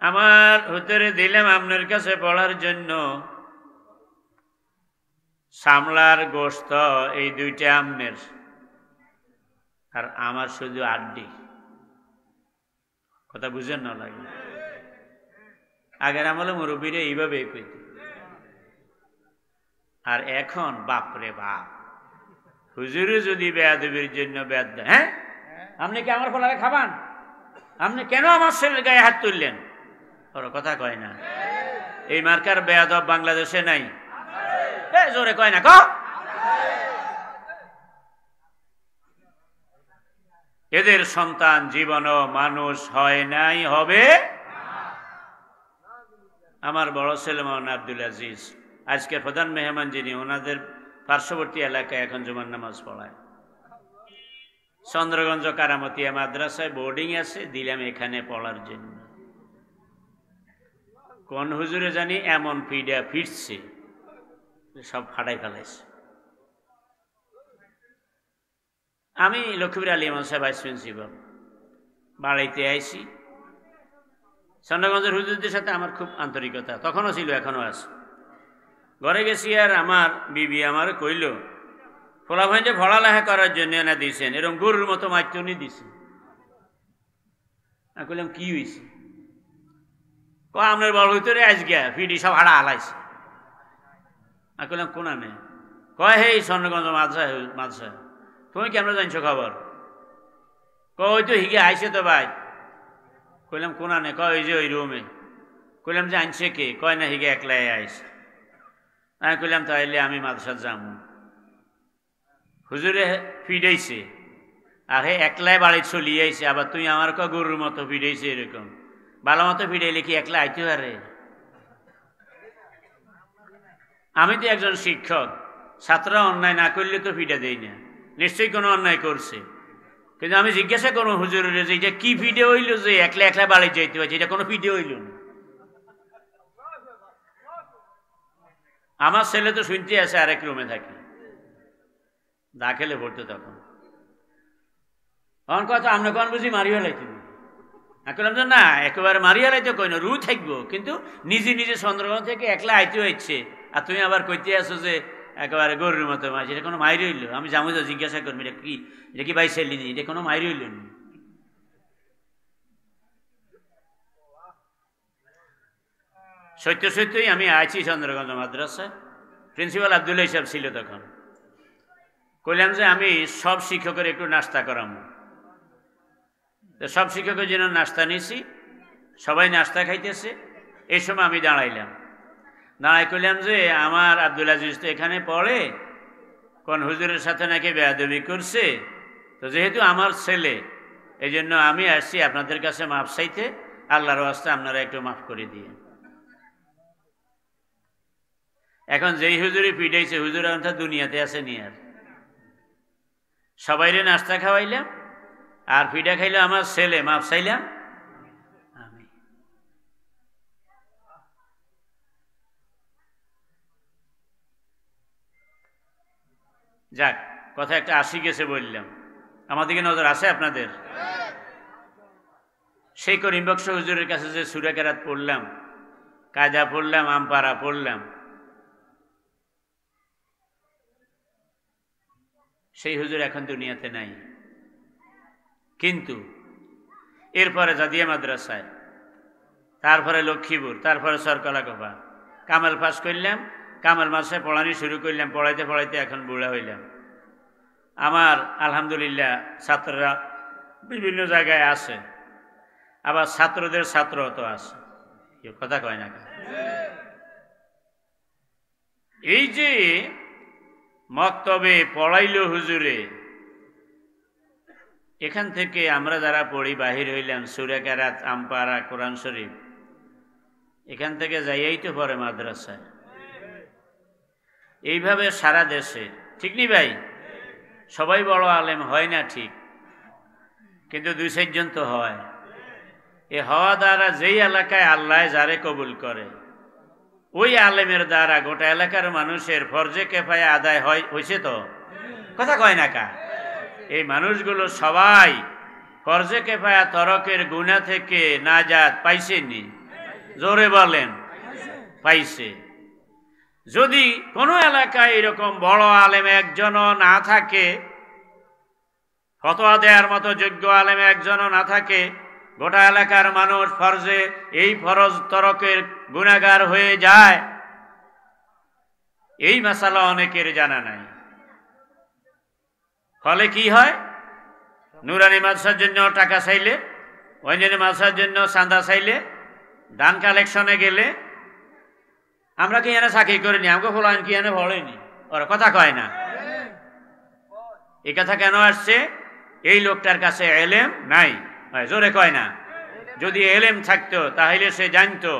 আমার হুজুরে দিলাম আপনার কাছে পড়ার জন্য, সামলার গোশত এই 2টা আমনের, আর আমার শুধু আড্ডি। কথা বুঝেন না লাগে? আগের আমলে মুরব্বীরা এইভাবে কইত, আর এখন বাপরে বাপ, হুজুরে যদি বেয়াদবির জন্য বেয়াদ দেয়, হ্যাঁ আপনি কি আমার ফলারে খাবান? আপনি কেন আমার ছেলের গায়ে হাত তুললেন? ওর কথা কয় না। এই মার্কার বেয়াদব বাংলাদেশে নাই? জোরে কয় না। এদের সন্তান জীবনও মানুষ হয় নাই, হবে। আমার বড় ছেলে মাওলানা আব্দুল আজিজ, আজকের প্রধান মেহমান যিনি, ওনাদের পার্শ্ববর্তী এলাকায় এখন জুমার নামাজ পড়ায়। চন্দ্রগঞ্জ কারামতিয়া মাদ্রাসায় বোর্ডিং আছে, দিলাম এখানে পড়ার জন্য। কোন হুজুরে জানি এমন ফিডা ফিরছে, সব ফাটাই ফেলাইছে। আমি লক্ষ্মীপুর আলী ইমাম সাহেব ভাইস প্রিন্সিপাল, বাড়িতে আইসি। চন্দ্রগঞ্জের হুজুরদের সাথে আমার খুব আন্তরিকতা, তখনও ছিল, এখনো আছে। ঘরে গেছি, আর আমার বিবি আমার কইল, ফোলা ভাইতে পড়ালেখা করার জন্য এনে দিয়েছেন, এরকম গরুর মতো মাইতুনি দিছেন। আমি কইলাম কি হয়েছে? আপনার বড় ভিতরে আজকে ফিডি সব হাড়া হালাইছে। আমি কইলাম কোনা নেই? কয় হে চন্দ্রগঞ্জ মাদ্রাসা। তুমি কেমন জানছো খবর? কই তো হিগে আইসে তো ভাই। কইলাম কোনা নেই? কয় ওই যে ওই রুমে। কইলাম যে আনছে কে? কয় না হিগে একলাই আইসে। আমি কইলাম তাইলে আমি মাদ্রাসা যাবো। হুজুরে ফিডাইছে, আর হে একলাই বাড়ি চলিয়ে আইছে, আবার তুই আমার গরুর মতো ফিডাইছে এরকম। ভালো মতো ফিডাইলে কি একলা আইতে পারে? আমি তো একজন শিক্ষক, ছাত্ররা অন্যায় না করলে তো ফিডা দেই না, নিশ্চয়ই কোনো অন্যায় করছে। কিন্তু আমি জিজ্ঞাসা করবো হুজুরের যে এটা কি ভিডিও হইল যে একলা একলা বাড়ি যাইতে পারছে, এটা কোনো ভিডিও হইল না। আমার ছেলে তো শুনতে আছে আরেক রুমে থাকি, দাখিলে পড়তো তখন কথা আমরা কোন বুঝি মারিয়া লাইতে করলাম যে না একেবারে মারিয়া লাইতে কই না, রু থাকবো, কিন্তু নিজে নিজে চন্দ্রগ্রহণ থেকে একলা আইতে হচ্ছে। আর তুমি আবার কইতে আসো যে একেবারে গরুর মতো মাছ, এটা কোনো মাইরি হইল? আমি যাবো তো জিজ্ঞাসা করবো এটা কি ভাই ছেলে নি, এটা কোনো মাইরি হইল না। সত্য সত্যই আমি আছি চন্দ্রগঞ্জ মাদ্রাসা, প্রিন্সিপাল আব্দুল্লাহ সাহেব ছিল তখন। কইলাম যে আমি সব শিক্ষকের একটু নাস্তা করাবো, সব শিক্ষকের জন্য নাস্তা নিয়েছি, সবাই নাস্তা খাইতেছে। এই সময় আমি দাঁড়াইলাম, দাঁড়াই কইলাম যে আমার আব্দুল আজিজ তো এখানে পড়ে, কোন হুজুরের সাথে নাকি বেয়াদবি করছে, তো যেহেতু আমার ছেলে এই জন্য আমি আসছি আপনাদের কাছে মাফ চাইতে, আল্লাহর ওয়াস্তে আপনারা একটু মাফ করে দিয়ে। এখন যেই হুজুরে পিটাইছে, হুজুর অন্তত দুনিয়াতে আছে নি আর? সবাইরে নাস্তা খাওয়াইলাম আর পিঠা খাইলো আমার ছেলে, মাপ চাইলাম আমি। যাক, কথা একটা আসি গেছে বললাম, আমাদেরকে নজর আছে আপনাদের? সেই করিম বক্স হুজুরের কাছে যে সূরা কেরাত পড়লাম, কায়দা পড়লাম, আমপারা পড়লাম, সেই হুজুর এখন দুনিয়াতে নাই। কিন্তু এরপরে জাদিয়া মাদ্রাসায়, তারপরে লক্ষ্মীপুর, তারপরে সরকলাকোপা, কামাল পাস করলাম, কামাল মাসে পড়ানি শুরু করলাম, পড়াইতে পড়াইতে এখন বুড়া হইলাম। আমার আলহামদুলিল্লাহ ছাত্ররা বিভিন্ন জায়গায় আছে, আবার ছাত্রদের ছাত্র তো আছে, কথা কয় না। এই যে মক্তবে পড়াইল হুজুরে, এখান থেকে আমরা যারা পড়ি বাহির হইলাম, সূরা কেরাত, আমপারা, কোরআন শরীফ, এখান থেকে যাইয়াই তো পড়ে মাদ্রাসায়। এইভাবে সারা দেশে, ঠিক নি ভাই? সবাই বড় আলেম হয় না ঠিক, কিন্তু 2-4 জন তো হয়। এ হওয়া দ্বারা যেই এলাকায় আল্লাহ যারে কবুল করে, ওই আলেমের দ্বারা গোটা এলাকার মানুষের ফরজে কেফায়া আদায় হয়েছে তো, কথা কয় না কা? এই মানুষগুলো সবাই ফরজে কেফায়া তরকের গুনাহ থেকে নাজাত পাইছেনি? জোরে বলেন, পাইছে। যদি কোনো এলাকায় এরকম বড় আলেম একজনও না থাকে, ফতোয়া দেওয়ার মতো যোগ্য আলেম একজনও না থাকে, গোটা এলাকার মানুষ ফরজে এই ফরজ তরকের গুনাহগার হয়ে যায়, এই মাসালা অনেকের জানা নাই। ফলে কি হয়? নুরানি মাদ্রাসার জন্য টাকা চাইলে, অন্যান্য মাদ্রাসার জন্য চাঁদা চাইলে, দান কালেকশনে গেলে, আমরা কি এনে চাকরি করিনি, আমাকে ফলান কি এনে ভরেনি, ওরা কথা কয় না। এই কথা কেন আসছে? এই লোকটার কাছে এলেম নাই, জোরে কয় না। যদি এলেম থাকতো তাহলে সে জানতো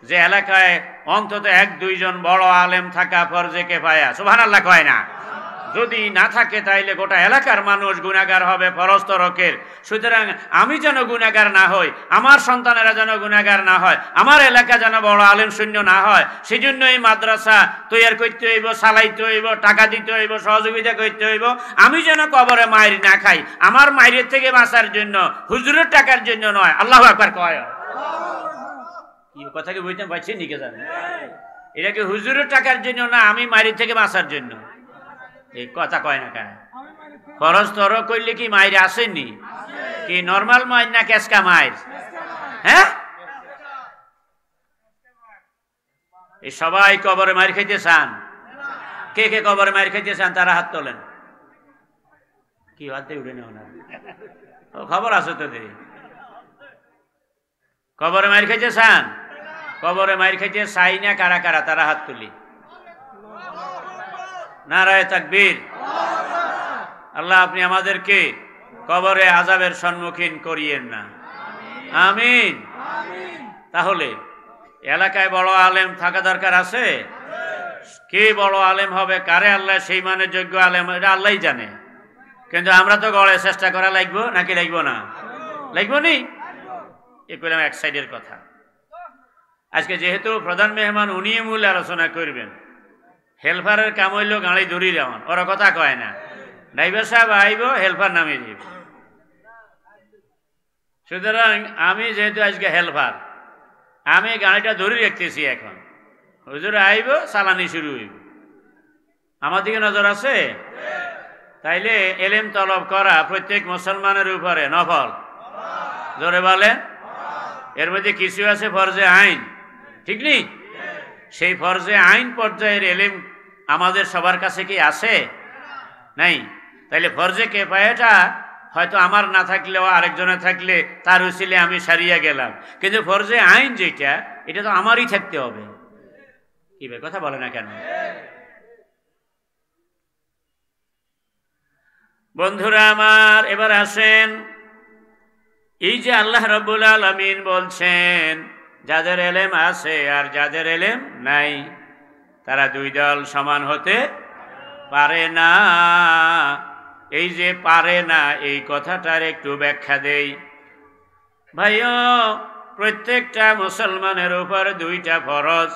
যে এলাকায় অন্তত 1-2 জন বড় আলেম থাকা ফরজে কেফায়া, সুবহানাল্লাহ কয় না। যদি না থাকে তাইলে গোটা এলাকার মানুষ গুনাহগার হবে ফরজ তরকের। সুতরাং আমি যেন গুনাহগার না হই, আমার সন্তানেরা যেন গুনাহগার না হয়, আমার এলাকা যেন বড় আলেম শূন্য না হয়, সেজন্য এই মাদ্রাসা তৈরি করতে হইব, চালাইতে হইব, টাকা দিতে হইব, সহযোগিতা করতে হইব। আমি যেন কবরে মাইর না খাই, আমার মাইরের থেকে বাঁচার জন্য, হুজুরের টাকার জন্য নয়। আল্লাহু আকবার কয়। কি কথা কি বলতে পারছি নিকে জানেন? এটা কি হুজুরের টাকার জন্য না আমি মাইরের থেকে বাঁচার জন্য? এই কথা কয় না কেন? ফরজ তরক করলে কি মাইর আসেনি? কি নরমাল মাইর না কেসকা মাইর? হ্যাঁ, এই সবাই কবরে মাইর খাইতে চান? কে কে কবরে মাইর খাইতে চান তারা হাত তোলেন। কি হাত দিয়ে উঠে নেও না, খবর আছে তো দে। কবরে মাইর খাইতে চান? কবরে মাইর খাইতে চাই না কারা কারা, তারা হাত তুলি। নারায়ে তাকবীর। আল্লাহ আপনি আমাদেরকে কবরে আযাবের সম্মুখীন করিয়েন না, আমিন। তাহলে এলাকায় বড় আলেম থাকা দরকার আছে? কে বড় আলেম হবে, কারে আল্লাহ সেই মানে যোগ্য আলেম, এটা আল্লাহই জানে। কিন্তু আমরা তো গড়ে চেষ্টা করা লাগবো নাকি লাগবো না? লাগবো নি? এ করলাম এক সাইডের কথা। আজকে যেহেতু প্রধান মেহমান উনি মূল আলোচনা করবেন, হেল্পারের কাম হইল গাড়ি ধরি যাওয়ান, ওরা কথা কয় না। ড্রাইভার সাহেব আইব, হেল্পার নামে যাইব। সুতরাং আমি যেহেতু আজকে হেল্পার, আমি গাড়িটা ধরে রাখতেছি। এখন হুজুর আইব, চালানি শুরু হইব। আমার দিকে নজর আছে? তাইলে এলেম তলব করা প্রত্যেক মুসলমানের উপরে নফল। জোরে বলেন। এর মধ্যে কিছু আছে ফরজে আইন, ঠিক নেই? সেই ফরজে আইন পর্যায়ের এলেম আমাদের সবার কাছে কি আছে? নাই। তাইলে ফরজে কিফায়াটা হয়তো আমার না থাকলেও আরেকজনের থাকলে তার উসিলে আমি সারিয়া গেলাম, কিন্তু ফরজে আইন যেটা, এটা তো আমারই থাকতে হবে। কি ভাই কথা বলে না কেন? বন্ধুরা আমার, এবার আসেন, এই যে আল্লাহ রাব্বুল আলামিন বলছেন যাদের এলেম আছে আর যাদের এলেম নাই, তারা দুই দল সমান হতে পারে না। এই যে পারে না, এই কথাটার একটু ব্যাখ্যা দেই। ভাইও, প্রত্যেকটা মুসলমানের উপর দুইটা ফরজ,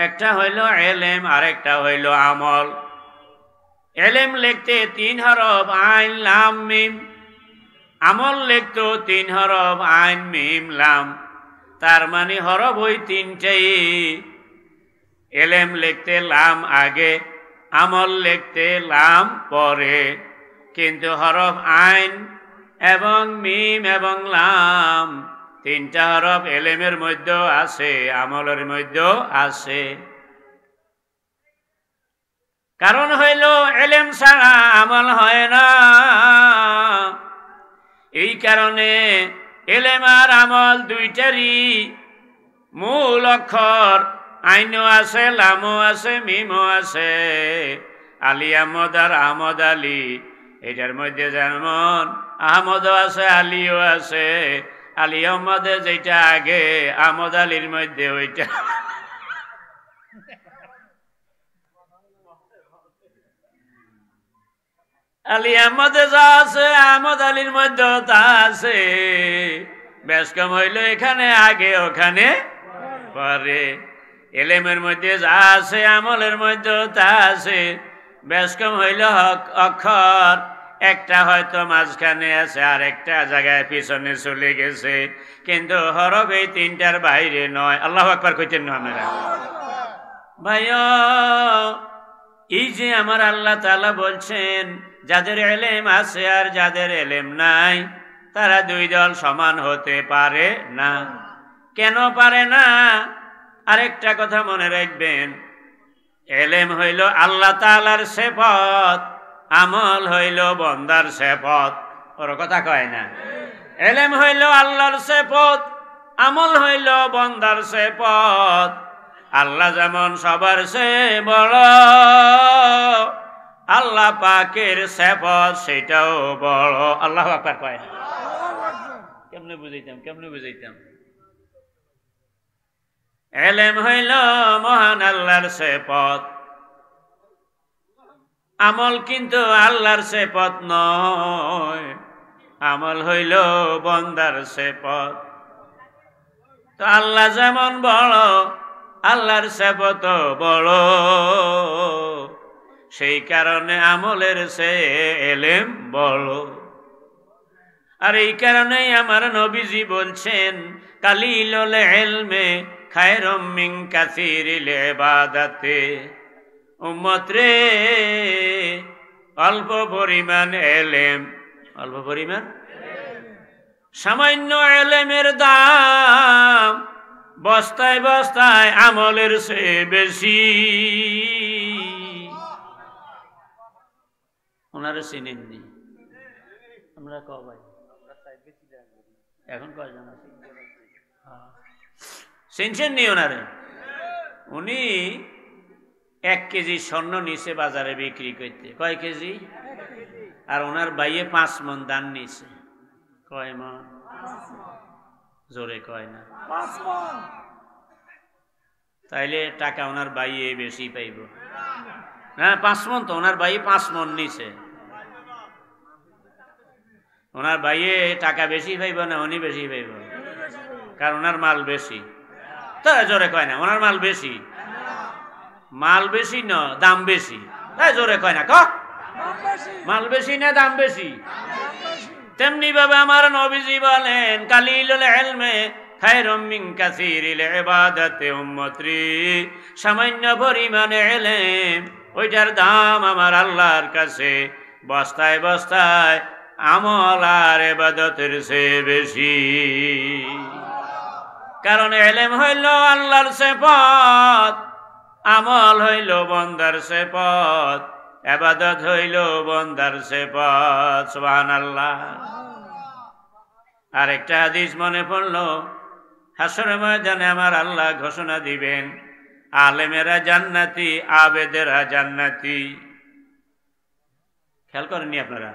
একটা হইল এলেম আর একটা হইল আমল। এলেম লিখতে 3 হরফ আইন লাম মিম, আমল লিখতো 3 হরফ আইন মিম লাম। তার মানে হরফ ওই 3টাই। এলেম লিখতে লাম আগে, আমল লিখতে লাম পরে। কিন্তু হরফ আইন এবং মিম এবং লাম 3টা হরফ এলেমের মধ্যেও আছে, আমলের মধ্যেও আছে। কারণ হইল এলেম ছাড়া আমল হয় না। এই কারণে এলেম আর আমল দুইটারই মূল অক্ষর আইনও আছে, লামও আছে, মিমও আছে। আলী আহমদ আর আহমদ আলী, এটার মধ্যে যেমন আহমদও আছে, আলীও আছে। আলী আহমদে যেটা আগে, আহমদ আলীর মধ্যে ওইটা। আলী আহমদে যা আছে, আহমদ আলীর মধ্যে তা আছে। বেশ কম হইল এখানে আগে, ওখানে পরে। এলেমের মধ্যে যা আছে, আমলের মধ্যে তা আছে। বেশ কম হইল অক্ষর একটা হয়তো মাঝখানে আছে, আর একটা জায়গায় পিছনে চলে গেছে। কিন্তু হরফ এই 3টার বাইরে নয়। আল্লাহু আকবার কইতেন না আপনারা? ভাইও, এই যে আমার আল্লাহ তাআলা বলছেন যাদের এলেম আছে আর যাদের এলেম নাই, তারা দুই দল সমান হতে পারে না। কেন পারে না? আরেকটা কথা মনে রাখবেন, এলেম হইল আল্লাহ তাআলার সিফাত, আমল হইল বান্দার সিফাত। ওর কথা কয় না? এলেম হইল আল্লাহর সিফাত, আমল হইল বান্দার সিফাত। আল্লাহ যেমন সবার চেয়ে বড়, আল্লাহ পাকের সিফাত সেটাও বড়। আল্লাহু আকবার কয় না? কেমনে বুঝাইতাম? এলেম হইল মহান আল্লাহর সিফাত, আমল কিন্তু আল্লাহর সিফাত নয়, আমল হইল বান্দার সিফাত। তো আল্লাহ যেমন বড়, আল্লাহর সিফাত বড়। সেই কারণে আমলের চেয়ে এলেম বড়। আর এই কারণেই আমার নবীজি বলছেন, কালিলুল ইলমে খায়রুম মিন কাসীরিল ইবাদাতে। উম্মত রে, অল্প পরিমাণ এলেম, অল্প পরিমাণ সামান্য এলেমের দাম বস্তায় বস্তায় আমলের চেয়ে বেশি। ওনারা চিনেননি? আমরা কবাই এখন কয়জন আছি? চিনছেন নি ওনারে? উনি 1 কেজি স্বর্ণ নিচে বাজারে বিক্রি করতে। কয় কেজি? আর ওনার বাইয়ে 5 মণ ধান নিছে। কয় মণ? জোরে কয় না। তাইলে টাকা ওনার বাইয়ে বেশি পাইব। হ্যাঁ 5 মণ তো, ওনার বাইয়ে 5 মণ নিছে। ওনার বাইয়ে টাকা বেশি পাইব না উনি বেশি পাইব? কারণ ওনার মাল বেশি। তো জোরে কয় না, ওনার মাল বেশি। মাল বেশি না দাম বেশি? জোরে কয় না, মাল বেশি না দাম বেশি? তেমনি ভাবে আমার নবীজি বলেন কালিলুল ইলমে খায়রুম মিন কাসীরিল ইবাদাতি উম্মতি, সামান্য পরিমাণে ইলম ওইটার দাম আমার আল্লাহর কাছে বস্তায় বস্তায় আমল আর ইবাদতের চেয়ে বেশি। কারণ ইলম হইল আল্লাহর সিফাত, আমল হইল বান্দার সিফাত, ইবাদত হইল বান্দার সিফাত। সুবহানাল্লাহ। আরেকটা হাদিস মনে পড়লো, হাসরের ময়দানে আমার আল্লাহ ঘোষণা দিবেন আলেমেরা জান্নাতি, আবেদেরা জান্নাতি। খেয়াল করেননি আপনারা?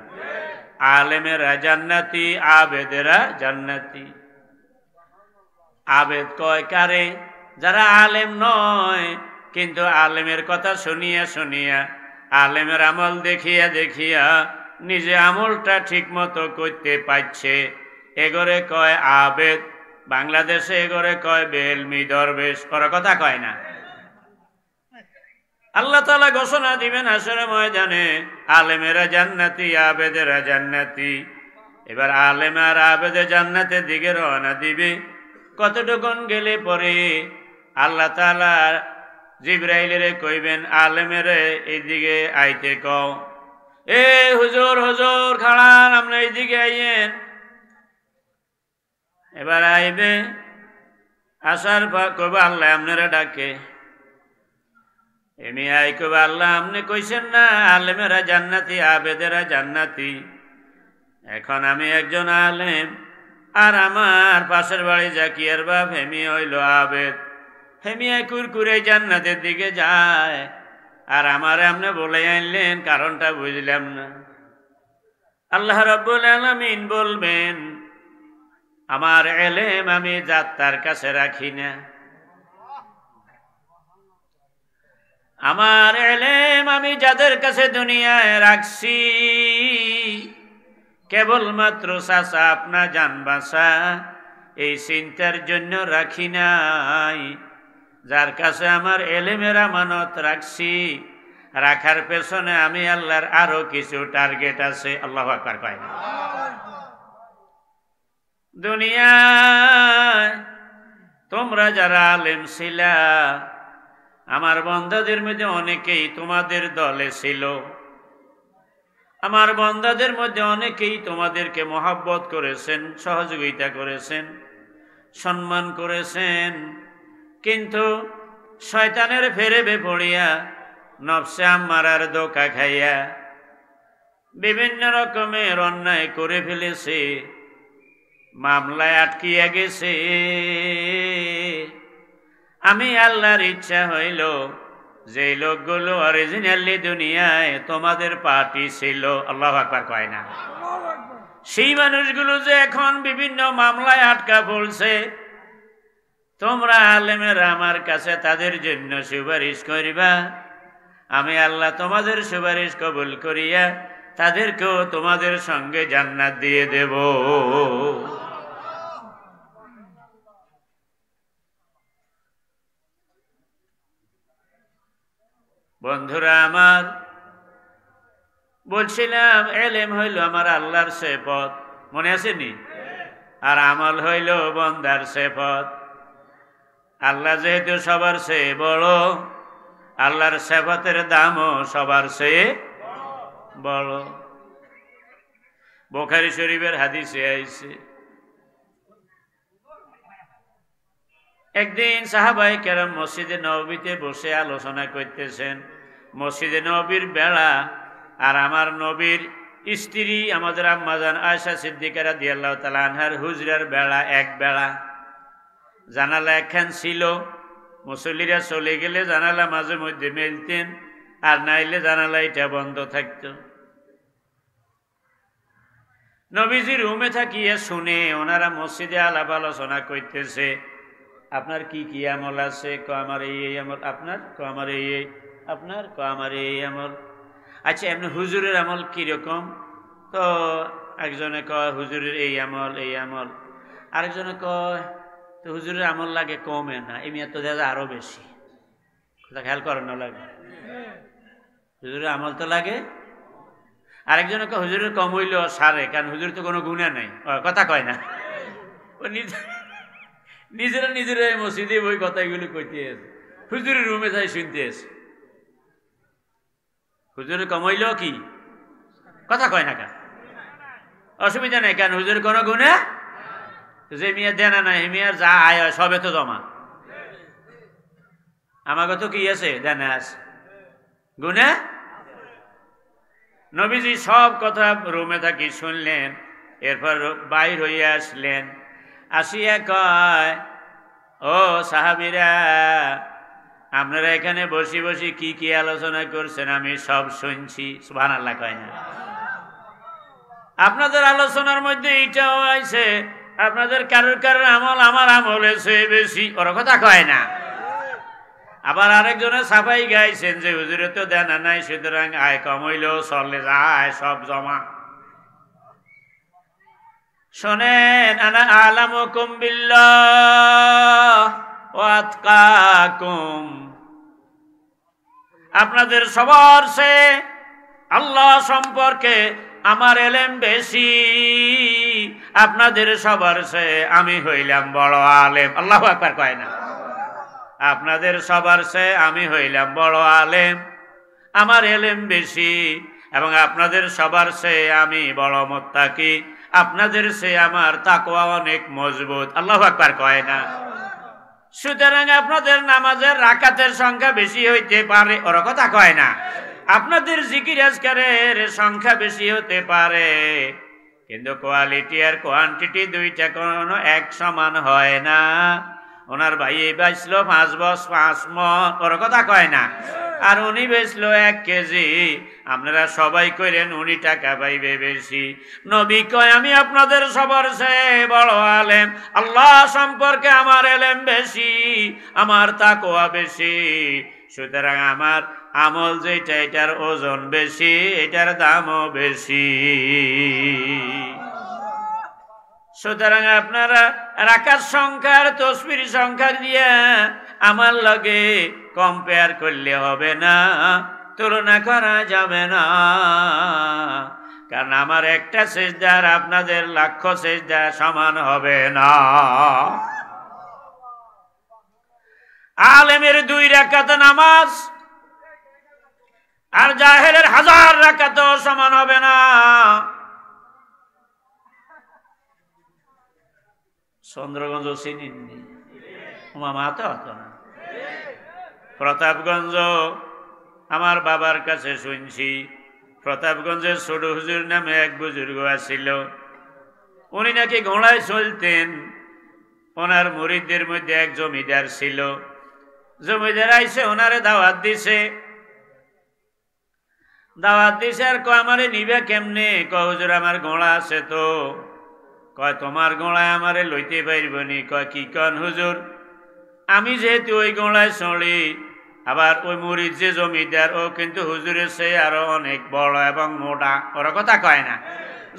আলেমেরা জান্নাতি, আবেদেরা জান্নাতি। আবেদ কয় কারে? যারা আলেম নয় কিন্তু আলেমের কথা শুনিয়া শুনিয়া, আলেমের আমল দেখিয়া দেখিয়া নিজে আমলটা ঠিক মতো করতে পারছে, এগরে কয় আবেদ। বাংলাদেশে এগরে কয় বেলমি দরবেশ। ওরা কথা কয় না। আল্লাহ তাআলা ঘোষণা দিবেন হাসরের ময়দানে আলেমেরা জান্নাতি, আবেদেরা জান্নাতি। এবার আলেম আর আবেদে জান্নাতের দিকে রওনা দিবে। কতটুকুন গেলে পরে আল্লাহ তাআলা জিবরাইলের কইবেন আলেমেরে এইদিকে আইতে কও। এ হুজুর হুজুর খাড়ান, আপনি এইদিকে আইয়েন। এবার আইবে, আসার পর কইব আল্লাহ আপনারা ডাকে। এমনি আই কইব আল্লাহ আপনি কইছেন না আলেমেরা জান্নাতি, আবেদেরা জান্নাতি। এখন আমি একজন আলেম, আর আমার পাশের বাড়ি জাকিয়ার বাপ হেমি হইল আবেদ। হেমিয়া কুরকুরে জান্নাতের দিকে যায়, আর আমারে আপনি বলে আনলেন, কারণটা বুঝলাম না। আল্লাহ রাব্বুল আলামিন বলবেন আমার এলেম আমি যাত্রার কাছে রাখি না, আমার এলেম আমি যাদের কাছে দুনিয়ায় রাখছি কেবলমাত্র চাচা আপনা জান বাঁচা এই চিন্তার জন্য রাখি নাই। যার কাছে আমার এলেমের আমানত রাখছি, রাখার পেছনে আমি আল্লাহর আরো কিছু টার্গেট আছে। আল্লাহু আকবার কয় না? দুনিয়ায় তোমরা যারা আলেম ছিলা, আমার বান্দাদের মধ্যে অনেকেই তোমাদের দলে ছিল। আমার বান্দাদের মধ্যে অনেকেই তোমাদেরকে মহব্বত করেছেন, সহযোগিতা করেছেন, সম্মান করেছেন। কিন্তু শয়তানের ফেরেবে পড়িয়া, নফসে আম্মারার ধোঁকা খাইয়া বিভিন্ন রকমের অন্যায় করে ফেলেছে, মামলায় আটকিয়া গেছে। আমি আল্লাহর ইচ্ছা হইল যে লোকগুলো অরিজিনালি দুনিয়ায় তোমাদের পার্টি ছিল, আল্লাহু আকবার কয় না? সেই মানুষগুলো যে এখন বিভিন্ন মামলায় আটকা পড়ছে, তোমরা আলেমেরা আমার কাছে তাদের জন্য সুপারিশ করিবা। আমি আল্লাহ তোমাদের সুপারিশ কবুল করিয়া তাদেরকেও তোমাদের সঙ্গে জান্নাত দিয়ে দেব। বন্ধুরা আমার, বলছিলাম এলেম হইল আমার আল্লাহর সিফাত, মনে আসেনি? আর আমল হইল বান্দার সিফাত। আল্লাহ যেহেতু সবার চেয়ে বড়, আল্লাহর সিফাতের দামও সবার চেয়ে বড়। বুখারী শরীফের হাদিসে আইছে, একদিন সাহাবায়ে কেরাম মসজিদে নববীতে বসে আলোচনা করতেছেন। মসজিদে নববীর বেড়া আর আমার নবীর স্ত্রী আমাদের আম্মাজান আয়েশা সিদ্দিকা রাদিয়াল্লাহু তাআলা আনহার হুজরার বেড়া এক বেড়া। জানালা একখান ছিল, মুসল্লিরা চলে গেলে জানালা মাঝে মধ্যে মেলতেন, আর নাইলে জানালা এটা বন্ধ থাকত। নবীজি রুমে থাকিয়ে শুনে ওনারা মসজিদে আলাপ আলোচনা করতেছে, আপনার কি কি আমল আছে? আমার এই আমল। আপনার আমার এই আপনার আমার এই আমল। আচ্ছা, এমনি হুজুরের আমল কিরকম? তো একজনে কয় হুজুরের এই আমল এই আমল। আরেকজনে কয় তো হুজুরের আমল লাগে কমে না, এই মেয়ে তো দেখা আরো বেশি। কথা খেয়াল করেন না? লাগে হুজুরের আমল তো লাগে। আরেকজনে কয় হুজুরের কম হইলেও সারে, কারণ হুজুর তো কোনো গুণা নাই। কথা কয় না, ও নিজেরা নিজেরা মসজিদে ওই কথাগুলো কইতে আছে, হুজুরের রুমে যাই শুনতে আছে। হুজুরের কম হইলেও কি কথা কয় না? কেন অসুবিধা নেই, কেন হুজুরের কোনো গুণা। যে মেয়ে দেনা নাই, মেয়ের যা আয় হয় সবে তো জমা। আমাকে তো কি আছে? দেনা আছে, গুণা। নবীজি সব কথা রুমে থাকি শুনলেন, এরপর বাইর হইয়া আসলেন। আসিয়া কয়, ও সাহাবীরা, আপনারা এখানে বসি বসি কি কি আলোচনা করছেন আমি সব শুনছি। সুবহানাল্লাহ কয় না? আপনাদের আলোচনার মধ্যে এইটাও আছে, আপনাদের কারোর কারোর আমল আমার আমল এসে বেশি। ওর কথা কয় না? আবার আরেকজনে সাফাই গাইছেন যে হুজুরে তো দেনা নাই, সুতরাং আয় কম হইলেও চলে যায়, সব জমা। শোনেন, আনা আলামুকুম বিল্লাহ ওয়া আতকাকুম, আপনাদের সবার চেয়ে আল্লাহ সম্পর্কে আমার এলেম বেশি, আপনাদের সবার চেয়ে আমি হইলাম বড় আলেম। আল্লাহু আকবার কয় না? আপনাদের সবার চেয়ে আমি হইলাম বড় আলেম, আমার এলেম বেশি, এবং আপনাদের সবার চেয়ে আমি বড় মুত্তাকি, আপনাদের চেয়ে আমার তাকওয়া অনেক মজবুত। আল্লাহু আকবার কয় না? সুতরাং আপনাদের নামাজের রাকাতের সংখ্যা বেশি হইতে পারে, ওর কথা কয় না? আপনাদের জিকির আজকারের সংখ্যা বেশি হতে পারে, কিন্তু কোয়ালিটি আর কোয়ান্টিটি দুইটা কোনো এক সমান হয় না। ওনার ভাই বেচলো 5 বস 5 মণ, ওর কথা কয় না? আর উনি বেচলো 1 কেজি। আপনারা সবাই কইলেন উনি টাকা পাইবে বেশি। নবী কয়, আমি আপনাদের সবার চেয়ে বড় আলেম, আল্লাহ সম্পর্কে আমার এলেম বেশি, আমার তাকওয়া বেশি, সুতরাং আমার আমল যেটা এটার ওজন বেশি, এটার দামও বেশি। সুতরাং আপনারা রাকাত সংখ্যার তসবির সংখ্যা দিয়ে আমার লগে কম্পেয়ার করলে হবে না, তুলনা করা যাবে না, কারণ আমার একটা সেজদা আর আপনাদের লাখো সেজদা সমান হবে না। আলেমের 2 রাকাত নামাজ আর জাহেলের 1000 রাকাতও সমান হবে না। চন্দ্রগঞ্জ চিনিনি? মামা তো হতো না। প্রতাপগঞ্জ আমার বাবার কাছে শুনছি, প্রতাপগঞ্জের ছোট হুজুর নামে এক বুজুর্গ আছিল, উনি নাকি ঘোড়ায় চলতেন। ওনার মুরিদদের মধ্যে এক জমিদার ছিল, জমিদার আইসে ওনারে দাওয়াত দিছে। আর কয় আমারে নিবে কেমনে? কয় হুজুর আমার ঘোড়া আছে তো। কয় তোমার ঘোড়ায় আমারে লইতে পারবনি। কয় কি কন হুজুর? আমি যেহেতু ওই ঘোড়ায় চড়ি, আবার ওই মুরিদ যে জমিদার ও কিন্তু হুজুরের চেয়ে আরো অনেক বড় এবং মোটা। ওরা কথা কয় না?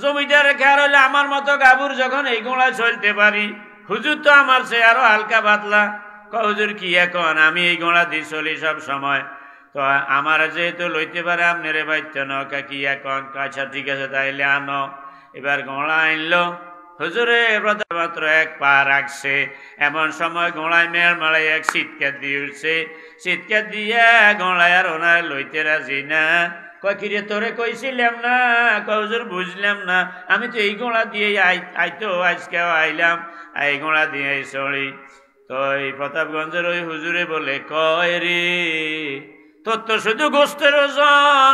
জমিদারের খেয়াল হইলে আমার মতো গাবুর যখন এই ঘোড়ায় চলতে পারি, হুজুর তো আমার চেয়ে আরো হালকা পাতলা। কয় হুজুর কি এখন? আমি এই ঘোড়া দিয়ে চলি সব সময়, তো আমার যেহেতু লইতে পারে আপনারে বাইতে নৌকা কি এখন? আচ্ছা ঠিক আছে, তাইলে আনো। এবার ঘোড়া আনলো। হুজুরে মাত্র 1 পা রাখছে, এমন সময় ঘোড়ায় মেয়ের মারাই এক চিৎকার দিয়ে উঠছে। চিৎকার দিয়ে ঘোড়ায় আর ওনার লইতে রাজি না। কয় কিরে তোরে কইছিলাম না? কয় হুজুর বুঝলাম না, আমি তো এই ঘোড়া দিয়ে আইতো আজকেও আইলাম, এই ঘোড়া দিয়ে চড়ি। তো এই প্রতাপগঞ্জের ওই হুজুরে বলে, কয় রে তোর তো শুধু গোস্তের ওজন,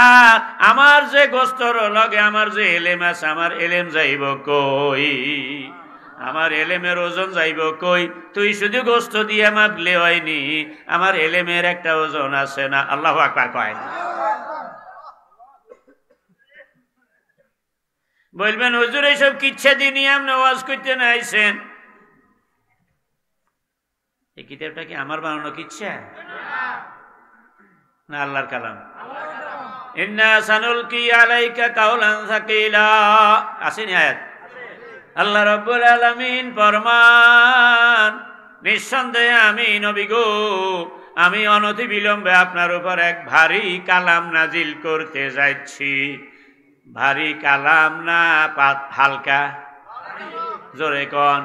আর আমার যে গোস্তর লগে আমার যে এলেম আছে, আমার এলেম যাইব কই? আমার এলেমের ওজন যাইব কই? তুই শুধু গোস্ত দিয়ে মাপলে হয়নি, আমার এলেমের একটা ওজন আছে না। আল্লাহু আকবার কয় না? বলবেন হুজুর এইসব কিচ্ছা দিনই আপনি ওয়াজ করতে না আইছেন। এই কিতাবটা কি আমার বানানো কিচ্ছা না আল্লাহর কালাম? ইন্না সানুলকি আলাইকা কাওলান সাকিলা, আসেনি আয়াত? আল্লাহ রাব্বুল আলামিন ফরমান, নিঃসন্দেহে আমি নবী গো, আমি অনতি বিলম্বে আপনার উপর এক ভারী কালাম নাজিল করতে যাচ্ছি। ভারী কালাম না হালকা? জোরে কোন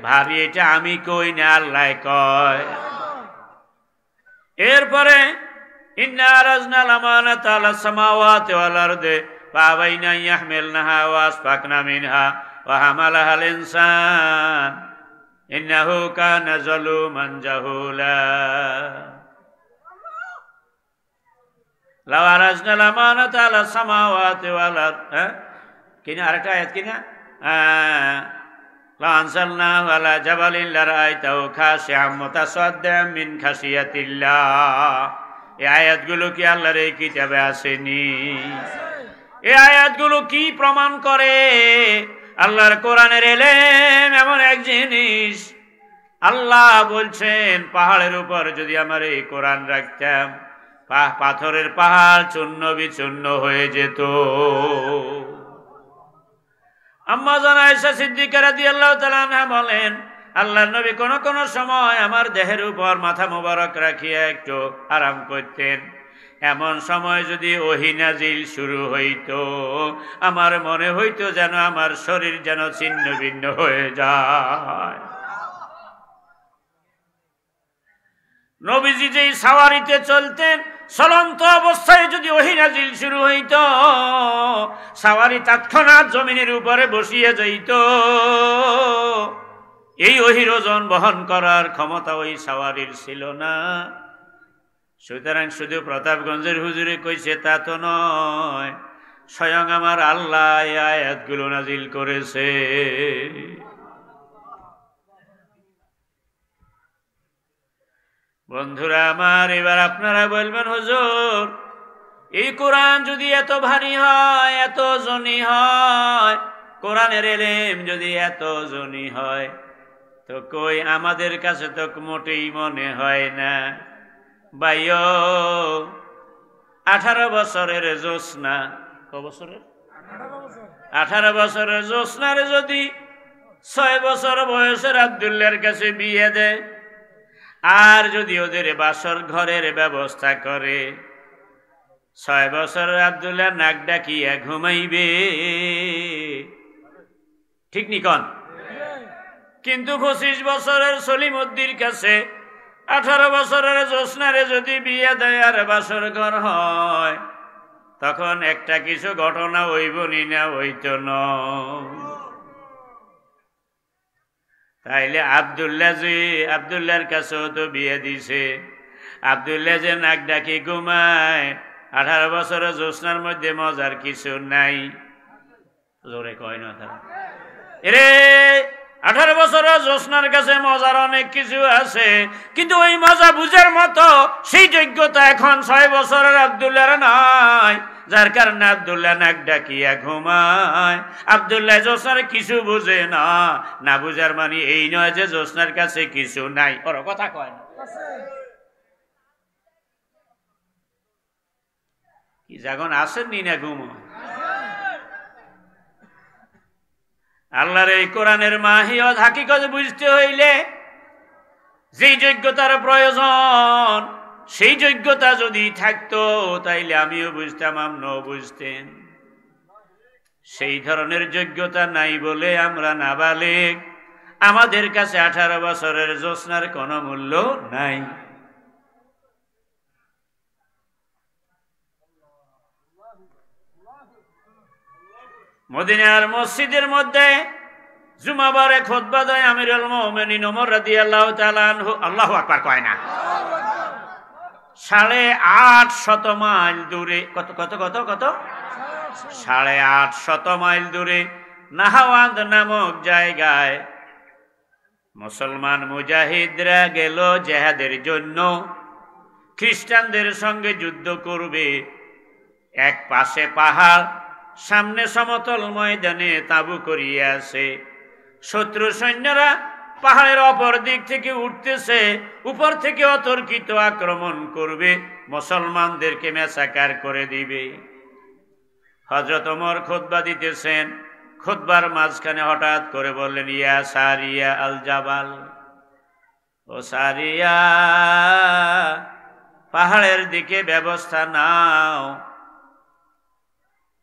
ভারী? এটা আমি কই না, আল্লাহ কয়। এরপরে ইন্না আরাজনাল আমানাতা আলাস সামাওয়াতি ওয়াল আরদি ফাআবাইনা ইয়াহমিলনাহা ওয়া আসফাকনা মিনহা ওয়া হামালাহাল ইনসান ইন্নাহু কানা যালুমান জাহুলা। লাউ আরাজনাল আমানাতা আলাস সামাওয়াতি ওয়াল আরদি, কিনা আরেকটা আয়াত কিনা, লা আনসালনাহু আলা জাবালিন লারাআইতাহু খাশিআম মুতাসাদ্দিআম মিন খাশিয়াতিল্লাহ। এই আয়াতগুলো কি আল্লাহর এই কিতাবে আসেনি? এই আয়াতগুলো কি প্রমাণ করে? আল্লাহর কোরআনের এলেম এমন এক জিনিস, আল্লাহ বলছেন পাহাড়ের উপর যদি আমার এই কোরআন রাখতাম, পাথরের পাহাড় চূর্ণ বিচূর্ণ হয়ে যেত। আম্মা জান আয়েশা সিদ্দিকা রাদিয়াল্লাহু তাআলা আনহা বলেন, আল্লাহর নবী কোন কোন সময় আমার দেহের উপর মাথা মোবারক রাখিয়া একটু আরাম করতেন। এমন সময় যদি ওহী নাজিল শুরু হইত, আমার মনে হইতো যেন আমার শরীর যেন ছিন্ন ভিন্ন হয়ে যায়। নবীজি যেই সাওয়ারিতে চলতেন, চলন্ত অবস্থায় যদি ওহী নাজিল শুরু হইত, সাওয়ারি তৎক্ষণাৎ জমিনের উপরে বসিয়ে যাইত। এই ওহীর ওজন বহন করার ক্ষমতা ওই সাওয়ারির ছিল না। সুতরাং শুধু প্রতাপগঞ্জের হুজুরে কইছে তা তো নয়, স্বয়ং আমার আল্লাহ এই আয়াতগুলো নাজিল করেছে। বন্ধুরা আমার, এবার আপনারা বলবেন হুজুর এই কোরআন যদি এত ভারী হয়, এত ওজনী হয়, কোরআনের এলেম যদি এত ওজনী হয়, তো কই আমাদের কাছে তো মোটেই মনে হয় না। ভাইও 18 বছরের জ্যোৎস্না, ক বছরের? 18 বছরের জ্যোৎস্নার যদি 6 বছর বয়সের আব্দুল্লাহর কাছে বিয়ে দেয়, আর যদি ওদের বাসর ঘরের ব্যবস্থা করে, 6 বছরের আব্দুল্লাহ নাক ডাকিয়া ঘুমাইবে, ঠিক নিকন? কিন্তু 25 বছরের সলিমউদ্দির কাছে 18 বছরের জ্যোৎস্নারে যদি বিয়ে দেয় আর বাসর ঘর হয়, তখন একটা কিছু ঘটনা হইবনি না হইত না? তাইলে আব্দুল্লাহর কাছেও তো বিয়ে দিছে, আব্দুল্লাহ যে নাক ডাকি ঘুমায়, 18 বছরের জ্যোৎস্নার মধ্যে মজার কিছু নাই? জোরে কয় না তারা? এরে 18 বছরের জ্যোৎস্নার কাছে মজার অনেক কিছু আছে, কিন্তু ওই মজা বুঝার মতো সেই যোগ্যতা এখন 6 বছরের আব্দুল্লাহর নাই, যার কারণে আব্দুল্লাহ নাক ডাকিয়া ঘুমায়। আব্দুল্লাহ জ্যোৎস্নার কিছু বুঝে না, না বুঝার মানে এই নয় যে জ্যোৎস্নার কাছে কিছু নাই। ওর কথা কয় না কি? যখন আসেননি না ঘুমো। আল্লাহর এই কোরআনের মাহিয়ত হাকিকত বুঝতে হইলে যেই যোগ্যতার প্রয়োজন, সেই যোগ্যতা যদি থাকতো তাইলে আমিও বুঝতাম, আপনিও বুঝতেন। সেই ধরনের যোগ্যতা নাই বলে আমরা নাবালেগ, আমাদের কাছে 18 বছরের জ্যোৎস্নার কোনো মূল্য নাই। মদিনার মসজিদের মধ্যে জুমাবারে খুতবা দেয় আমিরুল মুমিনিন ওমর রাদিয়াল্লাহু তাআলা আনহু। আল্লাহু আকবার কয় না? 850 মাইল দূরে, কত 850 মাইল দূরে নাহাওয়ান্দ নামক জায়গায় মুসলমান মুজাহিদরা গেল জিহাদের জন্য। খ্রিস্টানদের সঙ্গে যুদ্ধ করবে। এক পাশে পাহাড়, সামনে সমতল ময়দানে তাঁবু করিয়া আছে। শত্রু সৈন্যরা পাহাড়ের অপর দিক থেকে উঠতেছে, উপর থেকে অতর্কিত আক্রমণ করবে, মুসলমানদেরকে ম্যাসাকার করে দিবে। হযরত ওমর খুতবা দিতেছেন, খুতবার মাঝখানে হঠাৎ করে বললেন, ইয়া সারিয়া আল জাবাল, ও সারিয়া, পাহাড়ের দিকে ব্যবস্থা নাও।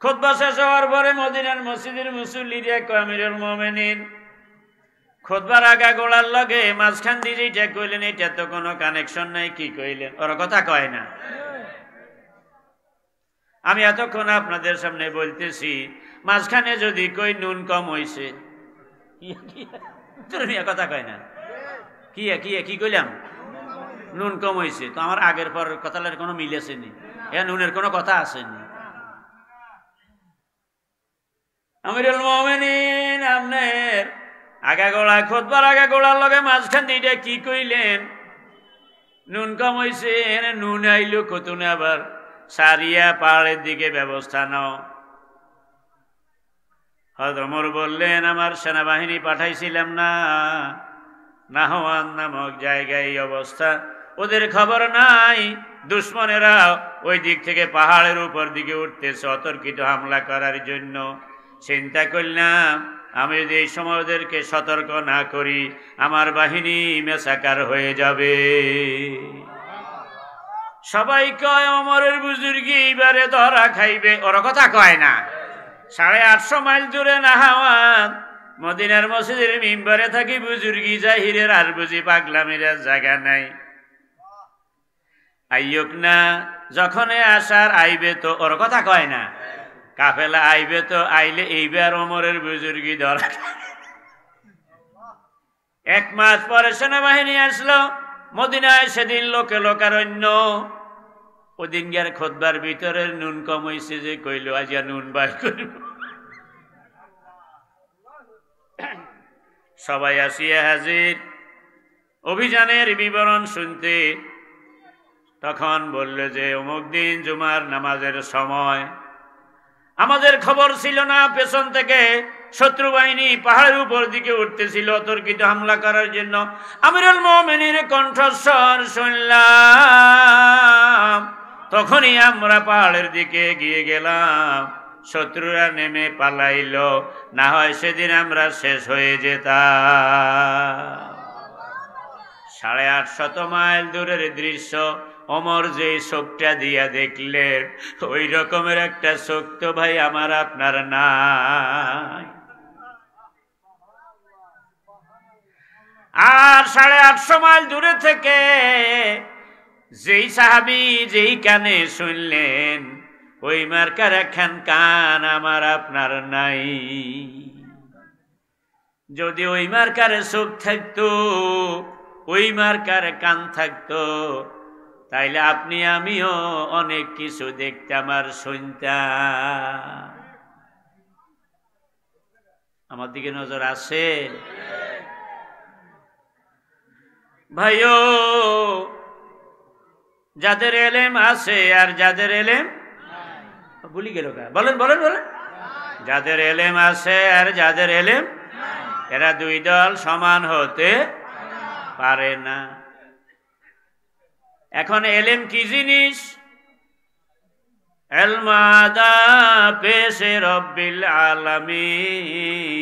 খুতবা শেষ হওয়ার পরে মদিনার মসজিদের মুসল্লিরা কয়, আমিরুল মুমিনিন, খুতবার আগা গোড়ার লগে মাঝখান দিয়ে যেটা কইলেন এটা তো কোনো কানেকশন নাই, কি কইলেন? ওর কথা কয় না। আমি এতক্ষণ আপনাদের সামনে বলতেছি, মাঝখানে যদি কই নুন কম হইছে, কথা কয় না, কি কইলাম? নুন কম হইছে। তো আমার আগের পর কথার কোনো মিল আসেনি, এ নুনের কোনো কথা আসেনি। আমিরুল মুমিনিন আপনার আগা গোড়া, খুতবার আগা গোড়ার লগে মাঝখান দিয়ে কি কইলেন? নুন কম হইছে। এনে নুন আইলো কতুনে, আবার সারিয়া পাহাড়ের দিকে ব্যবস্থা নাও। হযরত ওমর বললেন, আমার সেনাবাহিনী পাঠাইছিলাম না নাহওয়ান নামক জায়গায়, এই অবস্থা, ওদের খবর নাই দুশ্মনেরা ওই দিক থেকে পাহাড়ের উপর দিকে উঠতেছে অতর্কিত হামলা করার জন্য। চিন্তা করলাম আমি যদি এই সময় ওদেরকে সতর্ক না করি, আমার বাহিনী মেসাকার হয়ে যাবে। সবাই কয় ওমরের বুজুর্গি এইবারে ধরা খাইবে, ওর কথা কয় না। 850 মাইল দূরে নাহাওয়ান, মদিনার মসজিদের মিম্বরে থাকি বুজুর্গি জাহিরের আর বুঝি পাগলামির জায়গা নাই। আইয়ুক না, যখন আসার আইবে তো, ওর কথা কয় না। কাফেলা আইবে তো, আইলে এইবার ওমরের বুজুর্গি ধরা। 1 মাস পরে সেনাবাহিনী আসলো মদিনায়। সেদিন লোকে লোকারণ্য। ওদিনকার খুতবার ভিতরের নুন কম হইছে যে কইল, আজ নুন বাই করব। সবাই আসিয়া হাজির অভিযানের বিবরণ শুনতে। তখন বলল যে অমুক দিন জুমার নামাজের সময়। আমাদের খবর ছিল না, পেছন থেকে শত্রু বাহিনী পাহাড়ের উপর দিকে উঠতেছিল অতর্কিত হামলা করার জন্য। আমিরুল মুমিনের কণ্ঠস্বর শুনলাম, তখনই আমরা পাহাড়ের দিকে এগিয়ে গেলাম। শত্রুরা নেমে পালাইল, না হয় সেদিন আমরা শেষ হয়ে যেতাম। 850 মাইল দূরের দৃশ্য ওমর যে চোখটা দিয়া দেখলেন, ওই রকমের একটা চোখ তো ভাই আমার আপনার নাই। আর 850 মাইল দূরে থেকে যেই সাহাবী যেই কানে শুনলেন, ওই মার্কার একখান কান আমার আপনার নাই। যদি ওই মার্কার চোখ থাকতো, ওই মার্কার কান থাকতো, তাইলে আপনি আমিও অনেক কিছু দেখতাম আর শুনতাম। আমার দিকে নজর আছে ভাইও? যাদের এলেম আছে আর যাদের এলেম, ভুলি গেল, বলেন বলেন বলেন, যাদের এলেম আছে আর যাদের এলেম, এরা দুই দল সমান হতে পারে না। এখন এলেম কি জিনিস? এলমাদা পেশে রব্বিল আলামিন,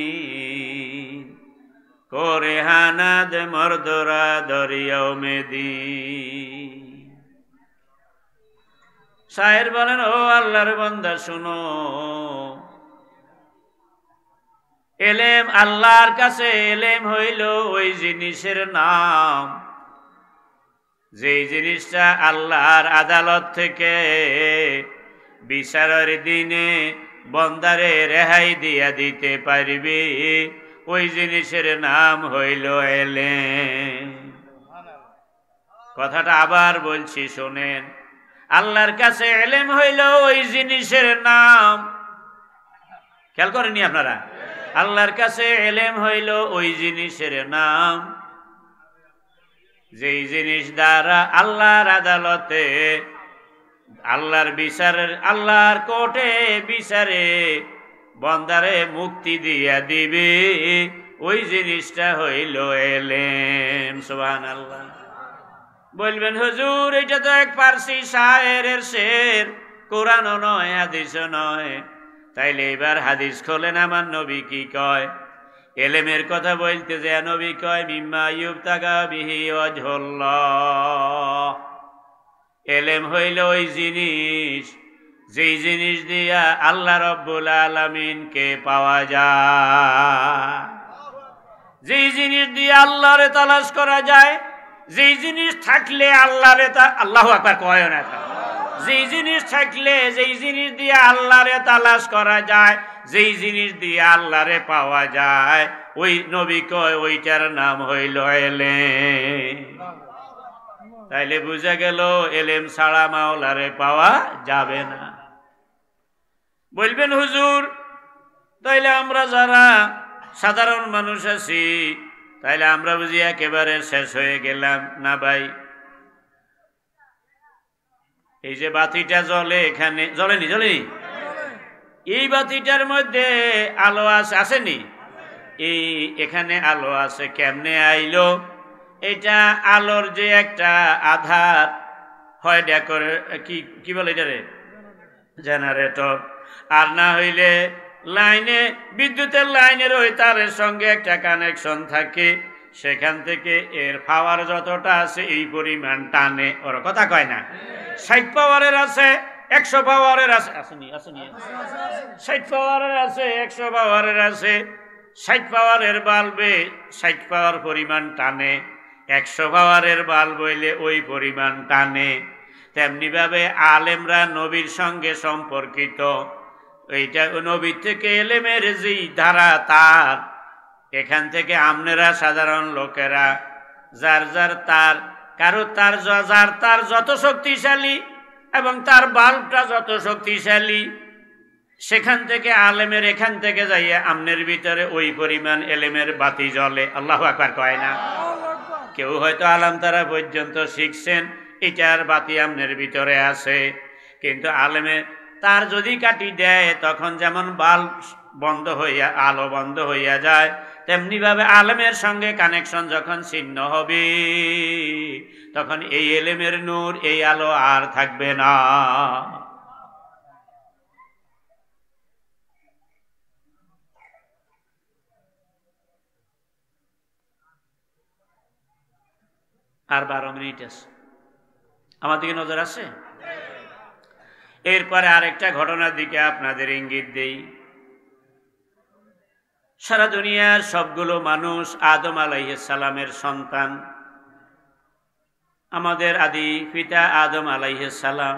করে হানাদ মর্দরা দরিয়াও মেদি। শায়ের বলেন, ও আল্লাহর বান্দা শুনো, এলেম আল্লাহর কাছে এলেম হইল ওই জিনিসের নাম, যেই জিনিসটা আল্লাহর আদালত থেকে বিচারের দিনে বন্দারে রেহাই দিয়া দিতে পারবে, ওই জিনিসের নাম হইল এলেম। কথাটা আবার বলছি শোনেন, আল্লাহর কাছে এলেম হইল ওই জিনিসের নাম। খেয়াল করেননি আপনারা? আল্লাহর কাছে এলেম হইল ওই জিনিসের নাম, যেই জিনিস দ্বারা আল্লাহর আদালতে আল্লাহর বিচারের, আল্লাহর কোর্টে বিচারে বন্দারে মুক্তি দিয়া দিবে, ওই জিনিসটা হইল এলেম। সুবহানাল্লাহ। বলবেন হুজুর এটা তো এক পারসি শায়েরের শের, কোরআনও নয় হাদিসও নয়। তাইলে এবার হাদিস খোলেন, আমার নবী কি কয়? এলেমের কথা বলতে যে নবী কয় মিম্মা ইউবতাগা বিহি ওয়াজহুল্লাহ। এলেম হইল ওই জিনিস, যেই জিনিস দিয়া আল্লাহ রব্বুল আলামিনকে পাওয়া যায়, যেই জিনিস দিয়ে আল্লাহরে তালাশ করা যায়, যেই জিনিস থাকলে আল্লাহরে, আল্লাহু আকবার কয় না, যেই জিনিস থাকলে, যেই জিনিস দিয়ে আল্লাহরে তালাশ করা যায়, যেই জিনিস দিয়ে আল্লাহরে পাওয়া যায়, ওই নবী কয় ওইটার নাম হইল এলেম। তাইলে বুঝা গেল এলেম ছাড়া মাওলারে পাওয়া যাবে না। বলবেন হুজুর তাইলে আমরা যারা সাধারণ মানুষ আছি, তাইলে আমরা বুঝি একেবারে শেষ হয়ে গেলাম? না ভাই, এই যে বাতিটা জ্বলে, এখানে জ্বলেনি, জ্বলেনি, এই বাতিটার মধ্যে আলো আছে, আসেনি? এই এখানে আলো আছে, কেমনে আইলো? এটা আলোর যে একটা আধার হয়, কি বলে এটারে, জেনারেটর, আর না হইলে লাইনে, বিদ্যুতের লাইনের ওই তারের সঙ্গে একটা কানেকশন থাকে, সেখান থেকে এর পাওয়ার যতটা আছে এই পরিমাণ টানে। ওর কথা কয় না? 60 পাওয়ারের আছে, 100 পাওয়ারের আছে, আসেনি, আসেনি, 60 পাওয়ারের আছে, 100 পাওয়ারের আছে। 60 পাওয়ারের বাল্বে 60 পাওয়ার পরিমাণ টানে, 100 পাওয়ারের বাল্ব হইলে ওই পরিমাণ টানে। তেমনি ভাবে আলেমরা নবীর সঙ্গে সম্পর্কিত, এইটা নবীর থেকে এলেমের যেই ধারা তার, এখান থেকে আপনারা সাধারণ লোকেরা যার যার তার, কারো তার যার তার যত শক্তিশালী এবং তার বাল্বটা যত শক্তিশালী, সেখান থেকে আলেমের এখান থেকে যাইয়া আমনের ভিতরে ওই পরিমাণ এলেমের বাতি জ্বলে। আল্লাহু আকবার কয় না? কেউ হয়তো আলাম তারা পর্যন্ত শিখছেন, এটার বাতি আমনের ভিতরে আছে, কিন্তু আলেমে তার যদি কাটি দেয় তখন যেমন বাল্ব বন্ধ হইয়া, আলো বন্ধ হইয়া যায়, তেমনি ভাবে আলেমের সঙ্গে কানেকশন যখন ছিন্ন হবে, তখন এই এলেমের নূর, এই আলো আর থাকবে না। আর 12 মিনিট আছে, আমার দিকে নজর আছে। এরপরে আরেকটা ঘটনার দিকে আপনাদের ইঙ্গিত দেই। সারা দুনিয়ার সবগুলো মানুষ আদম আলাইহিস সালামের সন্তান। আমাদের আদি পিতা আদম আলাইহিস সালাম,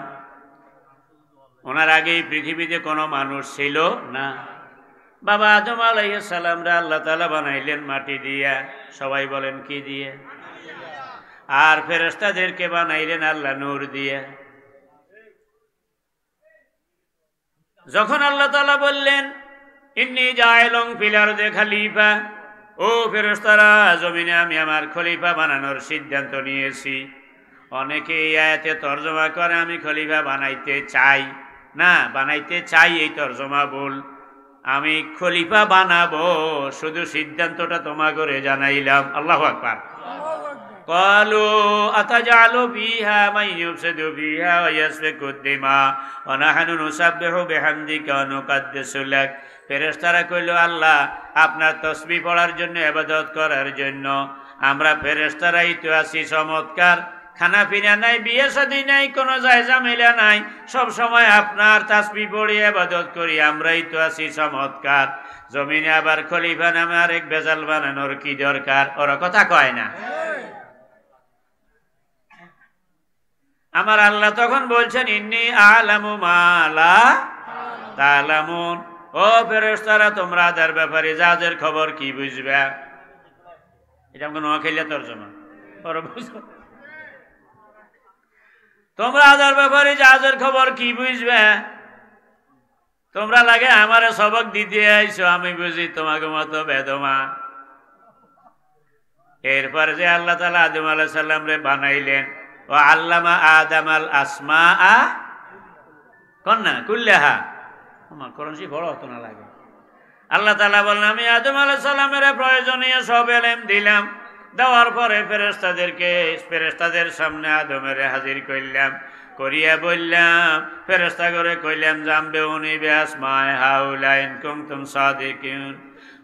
ওনার আগেই পৃথিবীতে কোনো মানুষ ছিল না। বাবা আদম আলাইহিস সালামরা আল্লাহ তাআলা বানাইলেন মাটি দিয়া, সবাই বলেন কি দিয়ে? আর ফেরেশতাদেরকে বানাইলেন আল্লাহ নূর দিয়া। যখন আল্লাহ তাআলা বললেন ইন্নী জাইলুন ফিল আরদি খলিফা, ও ফেরেশতারা জমিনে আমি আমার খলিফা বানানোর সিদ্ধান্ত নিয়েছি। অনেকে এই আয়াতে তরজমা করে আমি খলিফা বানাইতে চাই না, বানাইতে চাই এই তরজমা ভুল। আমি খলিফা বানাবো, শুধু সিদ্ধান্তটা তোমা করে জানাইলাম। আল্লাহু আকবার। ক্বালু আতাজালু ফিহা মান ইউফসিদু ফিহা ওয়া ইয়াসফিকু দিমা ওয়া নাহনু নুসাব্বিহু বিহামদিকা ওয়া নুকাদ্দিসু লাক। ফেরেশতারা কইল, আল্লাহ আপনার তাসবিহ পড়ার জন্য, ইবাদত করার জন্য আমরা ফেরেশতারাই তো আছি চমৎকার, খানা পিনা নাই, বিয়ে শাদী নাই, কোনো ঝামেলা নাই, সব সময় আপনার তাসবিহ পড়ি, ইবাদত করি, আমরাই তো আছি চমৎকার। জমিনে আবার খলিফা নামে আরেক বেজাল বানানোর কি দরকার? ওরা কথা কয় না। আমার আল্লাহ তখন বলছেন ইন্নী আ'লামু মা লা তা'লামুন। ও ফেরেশতারা তোমরা আদার ব্যাপারে জাহাজের খবর কি বুঝবে? এটা আমাকে নোয়াখাইলা তরজমা, ওরা বুঝো। তোমরা আদার ব্যাপারে জাহাজের খবর কি বুঝবে? তোমরা লাগে আমারে সবক দিতে আইছো, আমি বুঝি তোমাকে মতো বেদমা। এরপর যে আল্লাহ তাআলা আদম আলাইহিস সালাম রে বানাইলেন, ও আল্লামা আদম আল আসমাআ কন্যা কুল্লাহা আমার করণসি বড় হতো না লাগে। আল্লাহ তাআলা বলেন আমি আদম আলাইহিস সালামের প্রয়োজনীয় সব ইলম দিলাম, দেওয়ার পরে ফেরেশতাদের সামনে আদমের হাজির করলাম, করিয়া বললাম ফেরেশতা করে কইলাম জামবে উনি বিআসমায়ে হাউলা ইন কুনতুম সাদিকিন।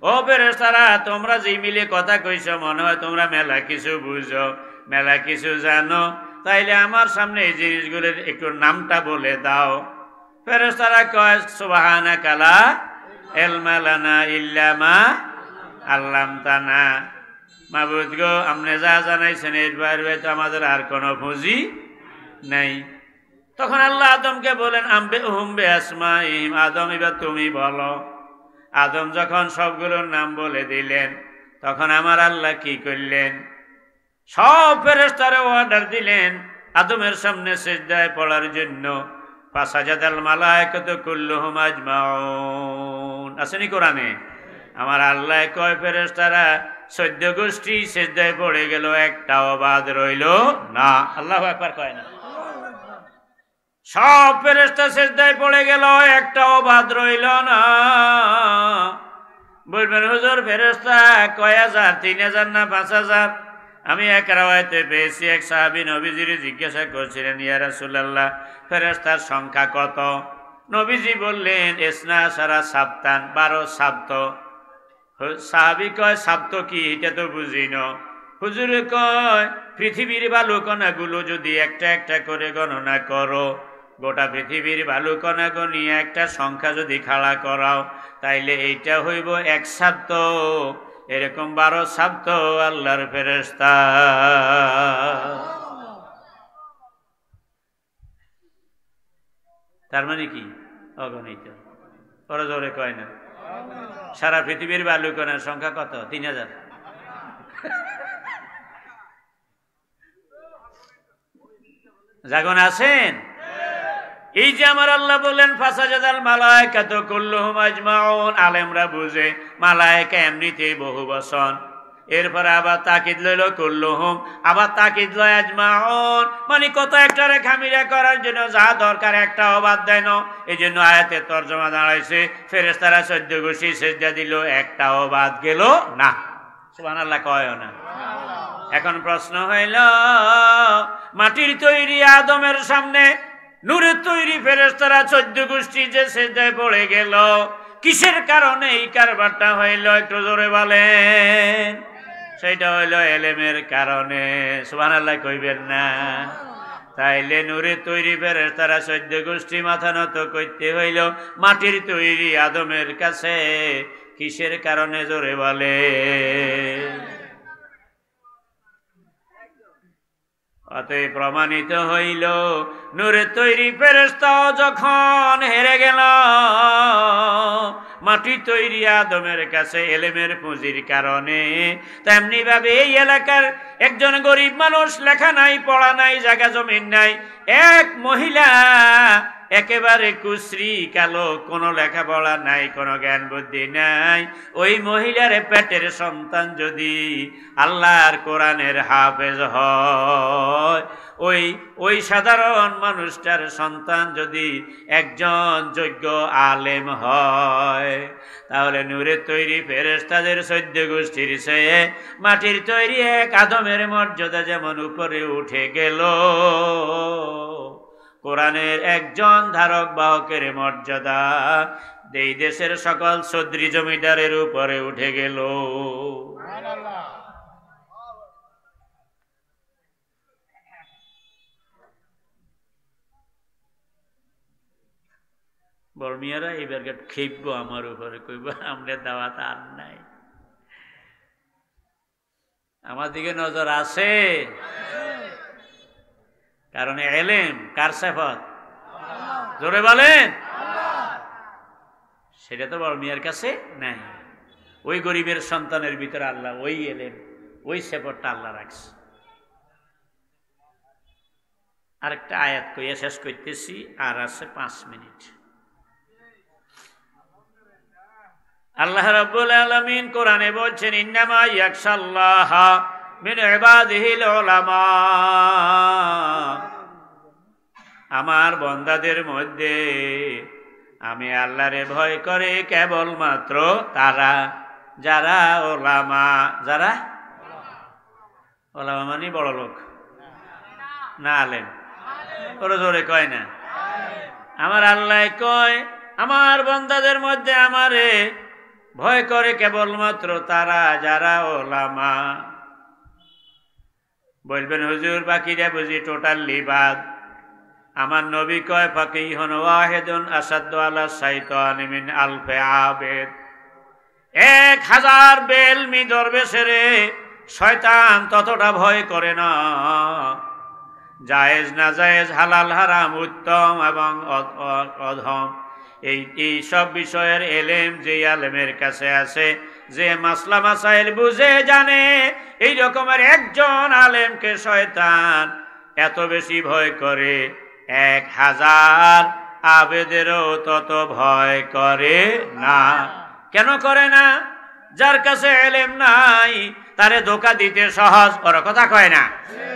ও ফেরেশতারা তোমরা যে মিলে কথা কইছো মনে হয় তোমরা মেলা কিছু বুঝো, মেলা কিছু জানো, তাইলে আমার সামনে এই জিনিসগুলোর একটু নামটা বলে দাও। ফেরেশতারা কয় সুবহানাকা লা ইলমা লানা ইল্লা মা আল্লামতানা। মাবুদ গো আপনি যা জানাইছেন এর বাইরে তো আমাদের আর কোনো পুঁজি নাই। তখন আল্লাহ আদমকে বলেন আম্বিউহুম বিআসমাইহিম, আদম এবার তুমি বলো। আদম যখন সবগুলোর নাম বলে দিলেন তখন আমার আল্লাহ কি করলেন, সব ফেরেশতারে অর্ডার দিলেন আদমের সামনে সিজদায় পড়ার জন্য। ফাসাজাদাল মালায়েকাতু কুল্লুহুম আজমাউন, আসেনি কোরআনে? আমার আল্লাহ কয় ফেরেশতারা 14 গোষ্ঠী সিজদায় পড়ে গেল, একটাও বাদ রইল না। আল্লাহু আকবার কয় না? সব ফেরেশতা সিজদায় পড়ে গেল, একটাও বাদ রইল না। বলবেন হুজুর ফেরেশতা কয় হাজার, 3000 না 5000? আমি এক রাওয়ায়াতে পেয়েছি এক সাহাবী নবীজির জিজ্ঞাসা করছিলেন ইয়া রাসূলুল্লাহ ফেরেশতার সংখ্যা কত? নবীজি বললেন ইসনা সারা সাবতান, 12 সাবত। সাহাবী কয় সাবত কি, এটা তো বুঝি না। হুজুর কয় পৃথিবীর বালুকণাগুলো যদি একটা একটা করে গণনা করো, গোটা পৃথিবীর বালুকণা গনিয়ে একটা সংখ্যা যদি খাড়া করাও তাইলে এইটা হইব 1 সাবত। এরকম 12 সাবত আল্লাহর ফেরেশতা। তার মানে কি অগণিত। ওরা জোরে কয় না? সারা পৃথিবীর বালুকণার সংখ্যা কত? 3000। জাগন আছেন? এই যে আমার আল্লাহ বললেন ফাসাজাদাল মালায়েকাতু কুল্লুহুম আজমাউন, আলেমরা বুঝে মালায়েকা এমনিতেই বহু বচন, এরপরে আবার তাকিদ লইল কুল্লুহুম, আবার তাকিদ লয় আজমাউন, মানে কত একটা খামিরা করার জন্য যা দরকার একটা অবাদ দেয় না। এই জন্য আয়াতের তর্জমা দাঁড়াইছে ফেরেশতারা 14 গোষ্ঠী সিজদা দিল, একটা অবাদ গেল না। সুবহানাল্লাহ কয় না? এখন প্রশ্ন হইল মাটির তৈরি আদমের সামনে নূরের তৈরি ফেরেশতারা 14 গোষ্ঠী যে সিজদায় পড়ে গেল, কিসের কারণে এই কারবারটা হইল একটু জোরে বলেন? সেটা হইল ইলমের কারণে। সুবহানাল্লাহ কইবেন না? তাইলে নূরের তৈরি ফেরেশতারা 14 গোষ্ঠী মাথা নত করতে হইল মাটির তৈরি আদমের কাছে, কিসের কারণে জোরে বলে? অতএব প্রমাণিত হইল নূরের তৈরি ফেরেশতাও যখন হেরে গেল মাটি তৈরি আদমের কাছে ইলমের পুঁজির কারণে, তেমনি ভাবে এই এলাকার একজন গরিব মানুষ, লেখা নাই পড়া নাই জায়গা জমিন নাই, এক মহিলা একেবারে কুশ্রী কালো, কোনো লেখাপড়া নাই, কোনো জ্ঞান বুদ্ধি নাই, ওই মহিলার পেটের সন্তান যদি আল্লাহর কোরআনের হাফেজ হয়, ওই সাধারণ মানুষটার সন্তান যদি একজন যোগ্য আলেম হয়, তাহলে নূরের তৈরি ফেরেশতাদের 14 গোষ্ঠীর চেয়ে মাটির তৈরি এক আদমের মর্যাদা যেমন উপরে উঠে গেল, কোরআনের একজন ধারক বাহকের মর্যাদা এই দেশের সকল চৌধুরী জমিদারের উপরে উঠে গেল। বর্মিয়ারা এবার খেপবো আমার উপরে, কইব আমরা দাওয়াত আর নাই। আমার দিকে নজর আছে, কারণ ইলম কার সিফাত? জোরে বলেন। সেটা তো বর্মিয়ার কাছে নাই। ওই গরিবের সন্তানের ভিতরে আল্লাহ ওই ইলম, ওই সিফাতটা আল্লাহ রাখছে। আরেকটা আয়াত কইয়া শেষ করতেছি, আর আছে 5 মিনিট। আল্লাহ রাব্বুল আলামিন কোরআনে বলছেন ইন্নামা ইয়াখশাল্লাহা মিন ইবাদিহিল উলামা। আমার বন্দাদের মধ্যে আমি আল্লাহরে ভয় করে কেবলমাত্র তারা যারা ওলামা। যারা ওলামা মানে বড় লোক না আলেম? ওরা জোরে কয় না। আমার আল্লাহ কয় আমার বন্দাদের মধ্যে আমারে ভয় করে কেবলমাত্র তারা যারা ওলামা। বলবেন হুজুর বাকিরা বুঝি টোটালি বাদ। আমার নবী কয় ফাকিহুন ওয়াহিদুন আসাদ্দু আলা শাইতানি মিন আলফি আবেদ। 1000 বেলমি দরবেশেরে শয়তান ততটা ভয় করে না। জায়েজ না জায়েজ, হালাল হারাম, উত্তম এবং অধম, এই সব বিষয়ের এলেম যে আলেমের কাছে আছে, যে মাসলা মাসাইল বুঝে জানে, এই রকমের একজন আলেমকে শয়তান এত বেশি ভয় করে 1000 আবেদেরও তত ভয় করে না। কেন করে না? যার কাছে এলেম নাই তারে ধোকা দিতে সহজ। ওর কথা কয় না?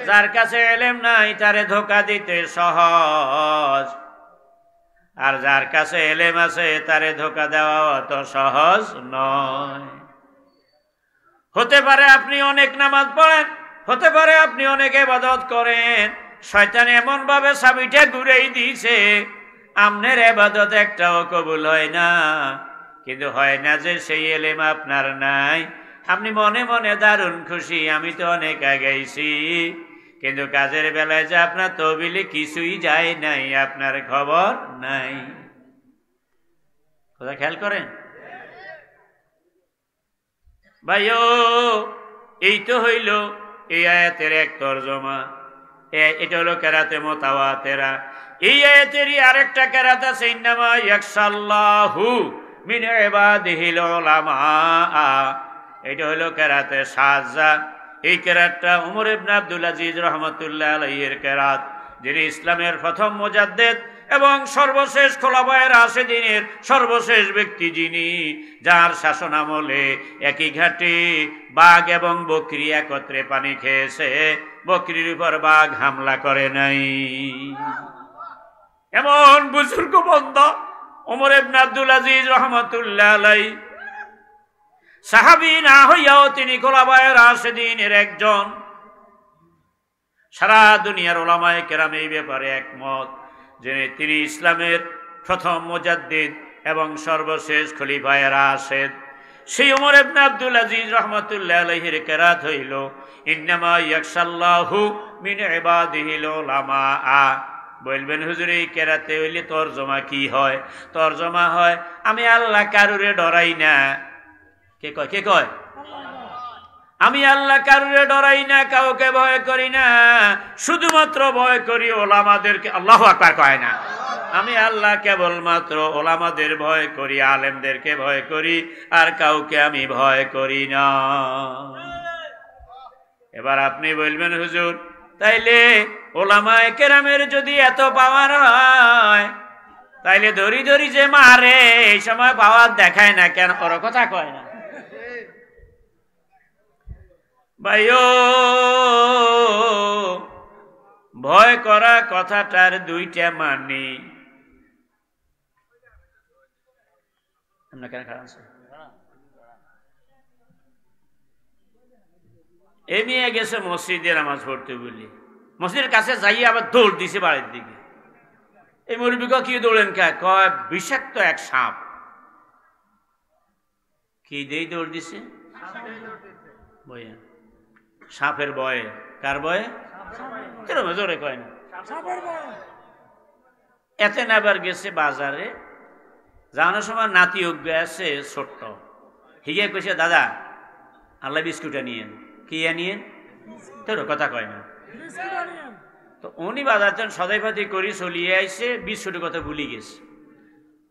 যার কাছে এলেম নাই তারে ধোকা দিতে সহজ, আর যার কাছে এলেম আছে তারে ধোকা দেওয়া অত সহজ নয়। হতে পারে আপনি অনেক নামাজ পড়েন, হতে পারে আপনি অনেক ইবাদত করেন, শয়তান এমন ভাবে চাবিটা ঘুরেই দিয়েছে আপনার ইবাদত একটাও কবুল হয় না। কিন্তু হয় না যে সেই এলেম আপনার নাই, আপনি মনে মনে দারুণ খুশি, আমি তো অনেক আগাইছি, কিন্তু কাজের বেলায় যে আপনার তহবিলে কিছুই যায় নাই, আপনার খবর নাই। কথা খেয়াল করেন ভাইও। এই তো হইল এই আয়াতের এক তরজমা। এটা হলো কেরাতে মুতাওয়াতিরা। এই আয়াতেরই আরেকটা কেরাত আছে, ইন্নামা ইয়াখশাল্লাহু মিন ইবাদিহিল উলামা। এটা হলো কেরাতে সাজা। এই কেরাতটা ওমর ইবনে আব্দুল আজিজ রাহমাতুল্লাহ আলাইহির কেরাত, যিনি ইসলামের প্রথম মুজাদ্দিদ এবং সর্বশেষ খোলাফায়ে রাশিদিনের সর্বশেষ ব্যক্তি, যিনি যার শাসন আমলে একই ঘাটে বাঘ এবং বকরি একত্রে পানি খেয়েছে, বকরির উপর বাঘ হামলা করে নাই। এমন বুজুর্গ বান্দা ওমর ইবনে আব্দুল আজিজ রাহমাতুল্লাহ আলাইহি, সাহাবী না হইয়াও তিনি খোলাফায়ে রাশিদিনের একজন। সারা দুনিয়ার উলামায়ে কেরাম এই ব্যাপারে একমত যে তিনি ইসলামের প্রথম মুজাদ্দিদ এবং সর্বশেষ খলিফায়ে রাশিদ। সেই ওমর ইবনে আব্দুল আজিজ রাহমাতুল্লাহ আলাইহির কেরাত হইল ইন্নামা ইয়াখশাল্লাহু মিন ইবাদিহিল উলামা। বলবেন হুজুর এই কেরাতে হইলে তরজমা কি হয়? তরজমা হয় আমি আল্লাহ কারুরে ডরাই না। কে কয়? কে কয়? আমি আল্লাহ কারুরে ডরাই না, কাউকে ভয় করি না, শুধুমাত্র ভয় করি ওলামাদেরকে। আল্লাহু আকবার কয় না? আমি আল্লাহ কেবলমাত্র ওলামাদের ভয় করি, আলেমদেরকে ভয় করি, আর কাউকে আমি ভয় করি না। এবার আপনি বলবেন হুজুর তাইলে ওলামায়ে কেরামের যদি এত পাওয়ার হয়, তাইলে ধরি ধরি যে মারে এই সময় পাওয়ার দেখায় না কেন? ওর কথা কয় না ভাইও। ভয় করা কথাটার দুইটা মানে। এ মেয়ে গেছে মসজিদে নামাজ পড়তে বলি, মসজিদের কাছে যাই আবার দৌড় দিছে বাড়ির দিকে। এই মুরব্বী কি দৌড়েন কে? কয় বিষাক্ত এক সাপ। কি দেই দৌড় দিছে? বইয়া সাপের ভয়ে। কার ভয়ে? জোরে কয় না। এতে নাবার গেছে বাজারে, যাওয়ানোর সময় নাতি অজ্ঞ আছে ছোট্ট, হিগে কইছে দাদা আল্লাহ বিস্কুটটা নিয়েন। কি নিয়েন? তোর কথা কয় না। তো উনি বাজারতেন সদাইপাতি করি চলিয়ে আইসে, বিস্কুটের কথা ভুলি গেছে।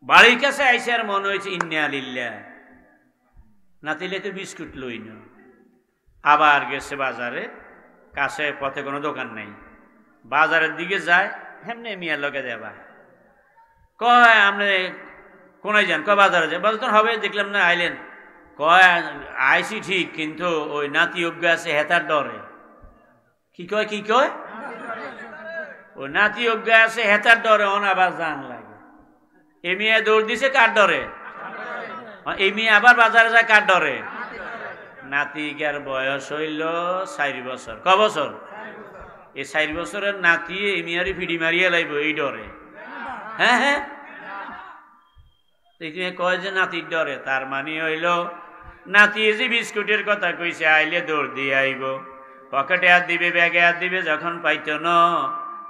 বাড়ির কাছে আইসে আর মনে হয়েছে ইন্না লিল্লাহ, নাতিলে তো বিস্কুট লই না। আবার গেছে বাজারে, কাছে পথে কোনো দোকান নাই, বাজারের দিকে যায়, হেমনে মিয়ার লগে দেবা কয় আপনি কোনায় যান? কয় বাজারে যায়। বাজার হবে, দেখলাম না আইলেন। কয় আইসি ঠিক, কিন্তু ওই নাতি অজ্ঞ আছে হেতার ডরে। কি কয়? কি কয়? ও নাতি অজ্ঞা আছে হেতার ডরে ওন আবার জান লাগে। এ মেয়ে দৌড় দিছে কার ডরে? এই মেয়ে আবার বাজারে যায় কার ডরে? নাতিকার বয়স হইল 4 বছর। ক বছর? এই 4 বছরের নাতি এই মেয়ারি ফিডি মারিয়া লাইব এই ডরে। হ্যাঁ হ্যাঁ, কয় যে নাতির ডরে, তার মানে হইল নাতি যে বিস্কুটের কথা কইছে আইলে দৌড় দিয়ে আইব, পকেটে হাত দিবে, ব্যাগে হাত দিবে, যখন পাইতো না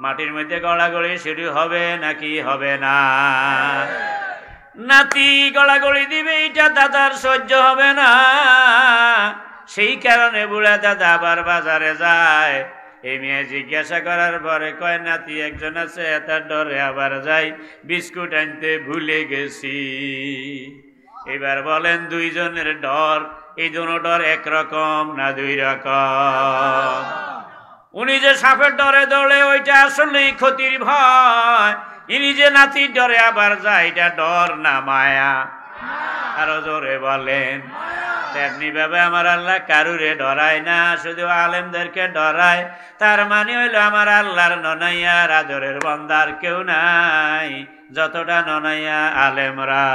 মাটির মধ্যে গড়াগড়ি শুরু হবে নাকি হবে না? নাতি গড়াগড়ি দিবে, এটা দাদার সহ্য হবে না। সেই কারণে বুড়া দাদা আবার বাজারে যায়। এই মেয়ে জিজ্ঞাসা করার পরে কয় নাতি একজন আছে, তার ডরে আবার যাই, বিস্কুট আনতে ভুলে গেছি। এবার বলেন দুইজনের ডর, এই দুটো ডর একরকম না দুই রকম? উনি যে সাপের ডরে দৌড়ে ওইটা আসলেই ক্ষতির ভয়, ইনি যে নাতির ডরে আবার যায় এটা ডর না মায়া? আরো জোরে বলেন। তেমনি ভাবে আমার আল্লাহ কারুরে ডরায় না, শুধু আলেমদেরকে ডরায়। তার মানে হইল আমার আল্লাহর ননাইয়ার আদরের বান্দার কেউ নাই যতটা ননাইয়া আলেমরা।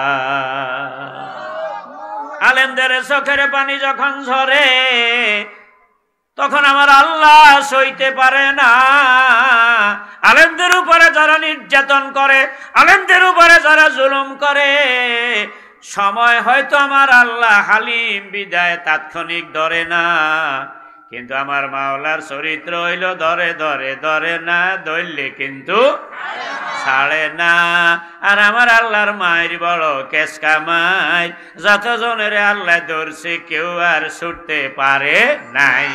আলেমদের চোখের পানি যখন ঝরে তখন আমার আল্লাহ সইতে পারে না। আলেমদের উপরে যারা নির্যাতন করে, আলেমদের উপরে যারা জুলুম করে, সময় হয়তো আমার আল্লাহ হালিম বিদায় তাৎক্ষণিক ধরে না, কিন্তু আমার মাওলার চরিত্র হইল ধরে ধরে ধরে না, ধরলে কিন্তু ছাড়ে না। আর আমার আল্লাহর মায়ের বড় কেসকা মাই, যতজনের আল্লাহ ধরছে কেউ আর ছুটতে পারে নাই।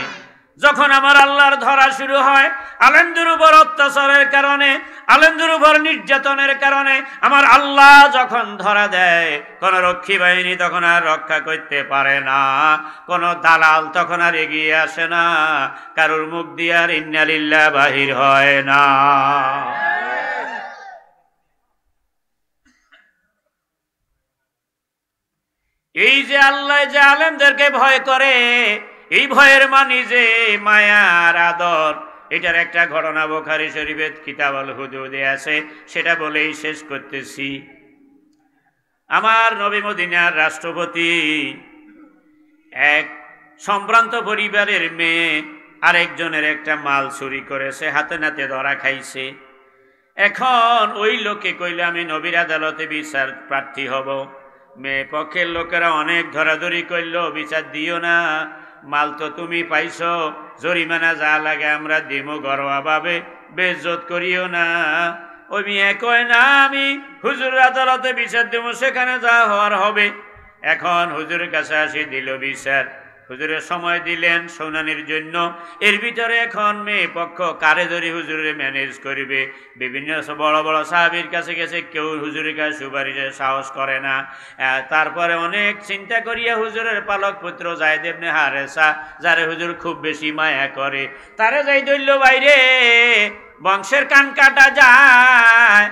যখন আমার আল্লাহর ধরা শুরু হয় আলেমদের উপর অত্যাচারের কারণে, আলেমদের উপর নির্যাতনের কারণে, আমার আল্লাহ যখন ধরা দেয় কোন রক্ষী বাহিনী তখন আর রক্ষা করতে পারে না, কোন দালাল তখন আর এগিয়ে আসে না, কারোর মুখ দিয়ে আর ইন্না লিল্লাহ বাহির হয় না। এই যে আল্লাহ যে আলেমদেরকে ভয় করে, এই ভয়ের মানে যে মায়ার আদর, এটার একটা ঘটনা বুখারী শরীফে কিতাবুল হুদুদে আছে, সেটা বলেই শেষ করতেছি। আমার নবী মদিনার রাষ্ট্রপতি এক সম্ভ্রান্ত পরিবারের মেয়ে আরেকজনের একটা মাল চুরি করেছে, হাতে নাতে ধরা খাইছে। এখন ওই লোকে কইলে আমি নবীর আদালতে বিচার প্রার্থী হব। মেয়ে পক্ষের লোকেরা অনেক ধরাধরি করলো, বিচার দিও না, মাল তো তুমি পাইছো, জরিমানা যা লাগে আমরা দিমো ঘরোয়া ভাবে, বেইজ্জত করিও না। ওই মেয়ে কয় না আমি হুজুর আদালতে বিচার দেবো, সেখানে যা হওয়ার হবে। এখন হুজুরের কাছে আসি, দিল বিচার। হুজুরের সময় দিলেন শুনানির জন্য। এর ভিতরে এখন মেয়ে পক্ষ কারে ধরি হুজুরে ম্যানেজ করবে। বিভিন্ন বড় বড় সাহাবীর কাছে গেছে, কেউ হুজুরের কাছে সুপারিশের সাহস করে না। তারপরে অনেক চিন্তা করিয়া হুজুরের পালক পুত্র যায়েদ ইবনে হারেসা, যারে হুজুর খুব বেশি মায়া করে, তারে যাই ধরল, বাইরে বংশের কান কাটা যায়,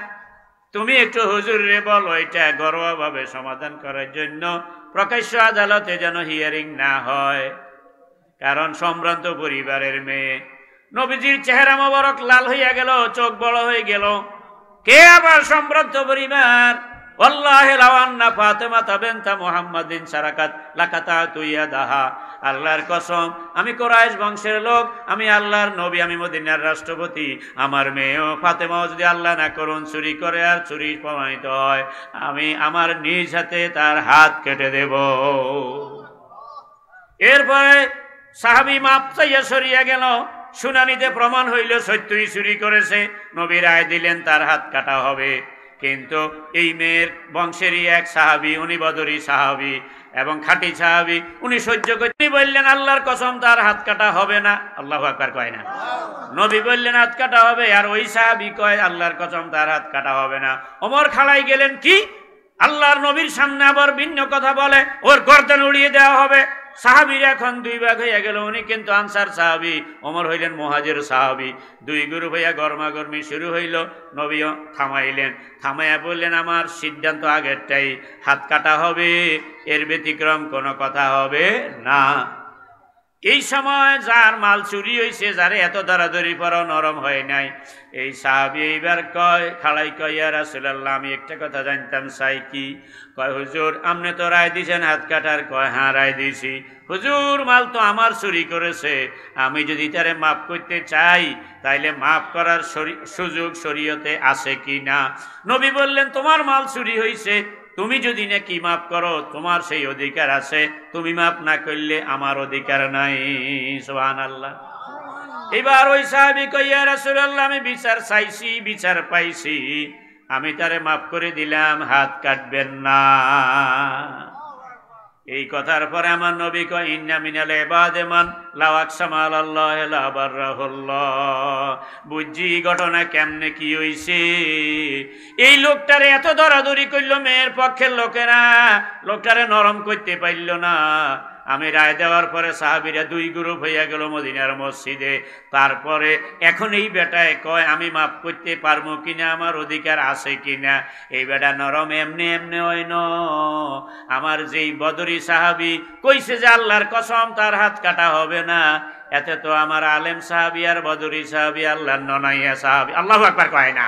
তুমি একটু হুজুরে বলো এটা ঘরোয়া ভাবে সমাধান করার জন্য, প্রকাশ্য আদালতে যেন হিয়ারিং না হয়। কারণ সম্ভ্রান্ত পরিবারের মেয়ে। নবীজির চেহারা মোবারক লাল হইয়া গেল, চোখ বড় হয়ে গেল। কে আবার সম্ভ্রান্ত পরিবার? ওয়াল্লাহি লাউ আন্না ফাতিমাতা বিনতা মুহাম্মাদিন সারাকাত লাকাতাতু ইয়াদাহা। আল্লাহর কসম, আমি কুরাইশ বংশের লোক, আমি আল্লাহর নবী, আমি মদিনার রাষ্ট্রপতি, আমার মেয়েও ফাতেমাও যদি আল্লাহ না করুন চুরি করে আর চুরি প্রমাণিত হয়, আমি আমার নিজ হাতে তার হাত কেটে দেব। এরপরে সাহাবী মাপ চাইয়া সরিয়া গেল। শুনানিতে প্রমাণ হইল সত্যই চুরি করেছে। নবী রায় দিলেন তার হাত কাটা হবে। কিন্তু এই মেয়ের বংশেরই এক সাহাবী, উনি বদরি সাহাবী এবং খাঁটি সাহাবী, উনি সহ্য করতে বললেন আল্লাহর কসম তার হাত কাটা হবে না। আল্লাহু আকবার কয় না? নবী বললেন হাত কাটা হবে, আর ওই সাহাবী কয় আল্লাহর কসম তার হাত কাটা হবে না। ওমর খাড়াই গেলেন, কি আল্লাহর নবীর সামনে আবার ভিন্ন কথা বলে, ওর গর্দান উড়িয়ে দেওয়া হবে। সাহাবীরা এখন দুই ভাগ হইয়া গেল। উনি কিন্তু আনসার সাহাবী, ওমর হইলেন মুহাজির সাহাবী। দুই গ্রুপ হইয়া গরমাগরমি শুরু হইল। নবীও থামাইলেন, থামাইয়া বললেন আমার সিদ্ধান্ত আগেরটাই, হাত কাটা হবে, এর ব্যতিক্রম কোনো কথা হবে না। এই সময় যার মাল চুরি হয়েছে, যারে এত দরাদরি পর নরম হয় নাই, এই সাহাবী এইবার কয় খালাই কয় ইয়া রাসূলুল্লাহ, আমি একটা কথা জানতাম চাই। কি? কয় হুজুর আপনি তো রায় দিয়েছেন হাত কাটার। কয় হ্যাঁ রায় দিয়েছি। হুজুর মাল তো আমার চুরি করেছে, আমি যদি তারে মাফ করতে চাই তাইলে মাফ করার সুযোগ শরীয়তে আছে কি না? নবী বললেন তোমার মাল চুরি হয়েছে, তুমি যদি নাকি মাফ করো তোমার সেই অধিকার আছে, তুমি মাফ না করলে আমার অধিকার নাই। সুবহানাল্লাহ। এবার ওই সাহাবী কয় ইয়া রাসূলুল্লাহ, আমি বিচার চাইছি, বিচার পাইছি, আমি তারে মাফ করে দিলাম, হাত কাটবেন না। এই কথার পরে আমার নবী কয় ইন্না মিনাল ইবাদি মান লাউ আকসামা আলাল্লাহি লা বাররাহুল্লাহ। বুঝছি ঘটনা কেমনে কি হইছে। এই লোকটারে এত দরাদরি করলো মেয়ের পক্ষের লোকেরা, লোকটারে নরম করতে পারল না। আমি রায় দেওয়ার পরে সাহাবীরা দুই গ্রুপ হইয়া গেল মদিনার মসজিদে। তারপরে এখন এই বেটায় কয় আমি মাফ করতে পারবো কিনা, আমার অধিকার আছে কিনা। এই বেটা নরম এমনি এমনি হয় ন। আমার যেই বদরি সাহাবী কইছে যে আল্লাহর কসম তার হাত কাটা হবে না, এতে তো আমার আলেম সাহাবী আর বদরি সাহাবী আল্লাহর ননাইয়া সাহাবী আল্লাহু আকবার কয় না।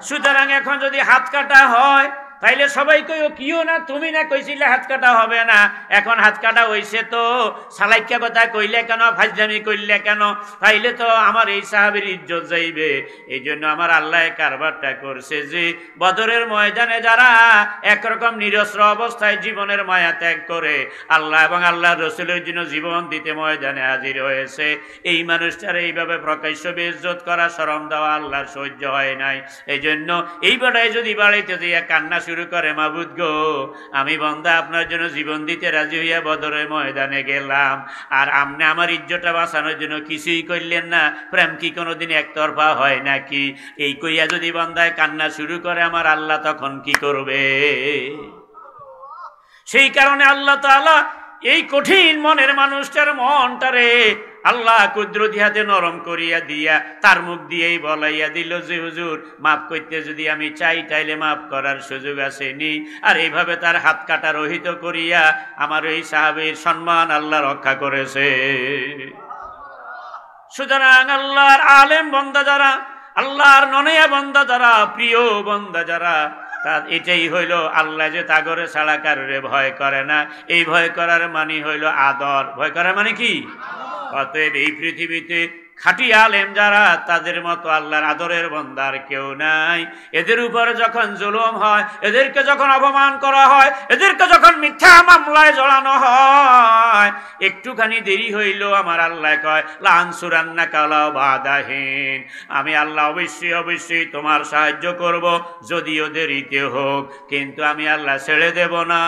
সুতরাং এখন যদি হাত কাটা হয় তাইলে সবাই কইও কিও না, তুমি না কইছিলে হাত কাটা হবে না, এখন হাত কাটা হইছে তো সালাইক্যা কথা কইলে কেন, ফাজলামি কইলে কেন? তাইলে তো আমার এই সাহাবীর ইজ্জত যাইবে। এই জন্য আমার আল্লাহ কারবারটা করছে যে বদরের ময়দানে যারা একরকম নিরস্ত্র অবস্থায় জীবনের মায়া ত্যাগ করে আল্লাহ এবং আল্লাহর রাসূলের জন্য জীবন দিতে ময়দানে হাজির হয়েছে, এই মানুষটার এইভাবে প্রকাশ্য বেইজ্জত করা, শরম দেওয়া আল্লাহর সহ্য হয় নাই। এই জন্য এই বেটায় যদি বাড়িতে দিয়ে কান্না শুরু করে, মাবুদ গো আমি বান্দা আপনার জন্য জীবন দিতে রাজি হইয়া বদরের ময়দানে গেলাম, আর আপনি আমার ইজ্জতটা বাঁচানোর জন্য কিছুই করলেন না, প্রেম কি কোনোদিন একতরফা হয় নাকি? এই কইয়া যদি বান্দায় কান্না শুরু করে আমার আল্লাহ তখন কি করবে? সেই কারণে আল্লাহ তাআলা এই কঠিন মনের মানুষটার মনটারে আল্লাহ কুদরতি হাতে নরম করিয়া দিয়া তার মুখ দিয়েই বলাইয়া দিল যে হুজুর মাফ করতে যদি আমি চাই তাইলে মাফ করার সুযোগ আছে নি। আর এইভাবে তার হাত কাটা রহিত করিয়া আমার এই সাহাবীর সম্মান আল্লাহ রক্ষা করেছে। সুতরাং আল্লাহর আলেম বান্দা যারা, আল্লাহর ননিয়া বান্দা যারা, প্রিয় বান্দা যারা, এটাই হইল আল্লাহ যে তাগরে ছাড়া কারোরে ভয় করে না। এই ভয় করার মানে হইল আদর। ভয় করার মানে কি? অতএব এই পৃথিবীতে খাঁটি আলেম যারা, তাদের মতো আল্লাহর আদরের বান্দার কেউ নাই। এদের উপর যখন জুলুম হয়, এদেরকে যখন অপমান করা হয়, এদেরকে যখন মিথ্যা মামলায় জড়ানো হয়, একটুখানি দেরি হইল আমার আল্লাহ কয় লানসুরান্নাকা লাউ বাদাহিন, আমি আল্লাহ অবশ্যই অবশ্যই তোমার সাহায্য করব, যদিও দেরিতে হোক, কিন্তু আমি আল্লাহ ছেড়ে দেব না।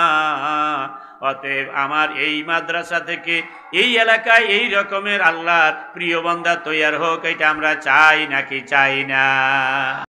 অতএব আমার এই মাদ্রাসা থেকে এই এলাকায় এই রকমের আল্লাহর প্রিয় বান্দা তৈয়ার হোক, এটা আমরা চাই নাকি চাই না?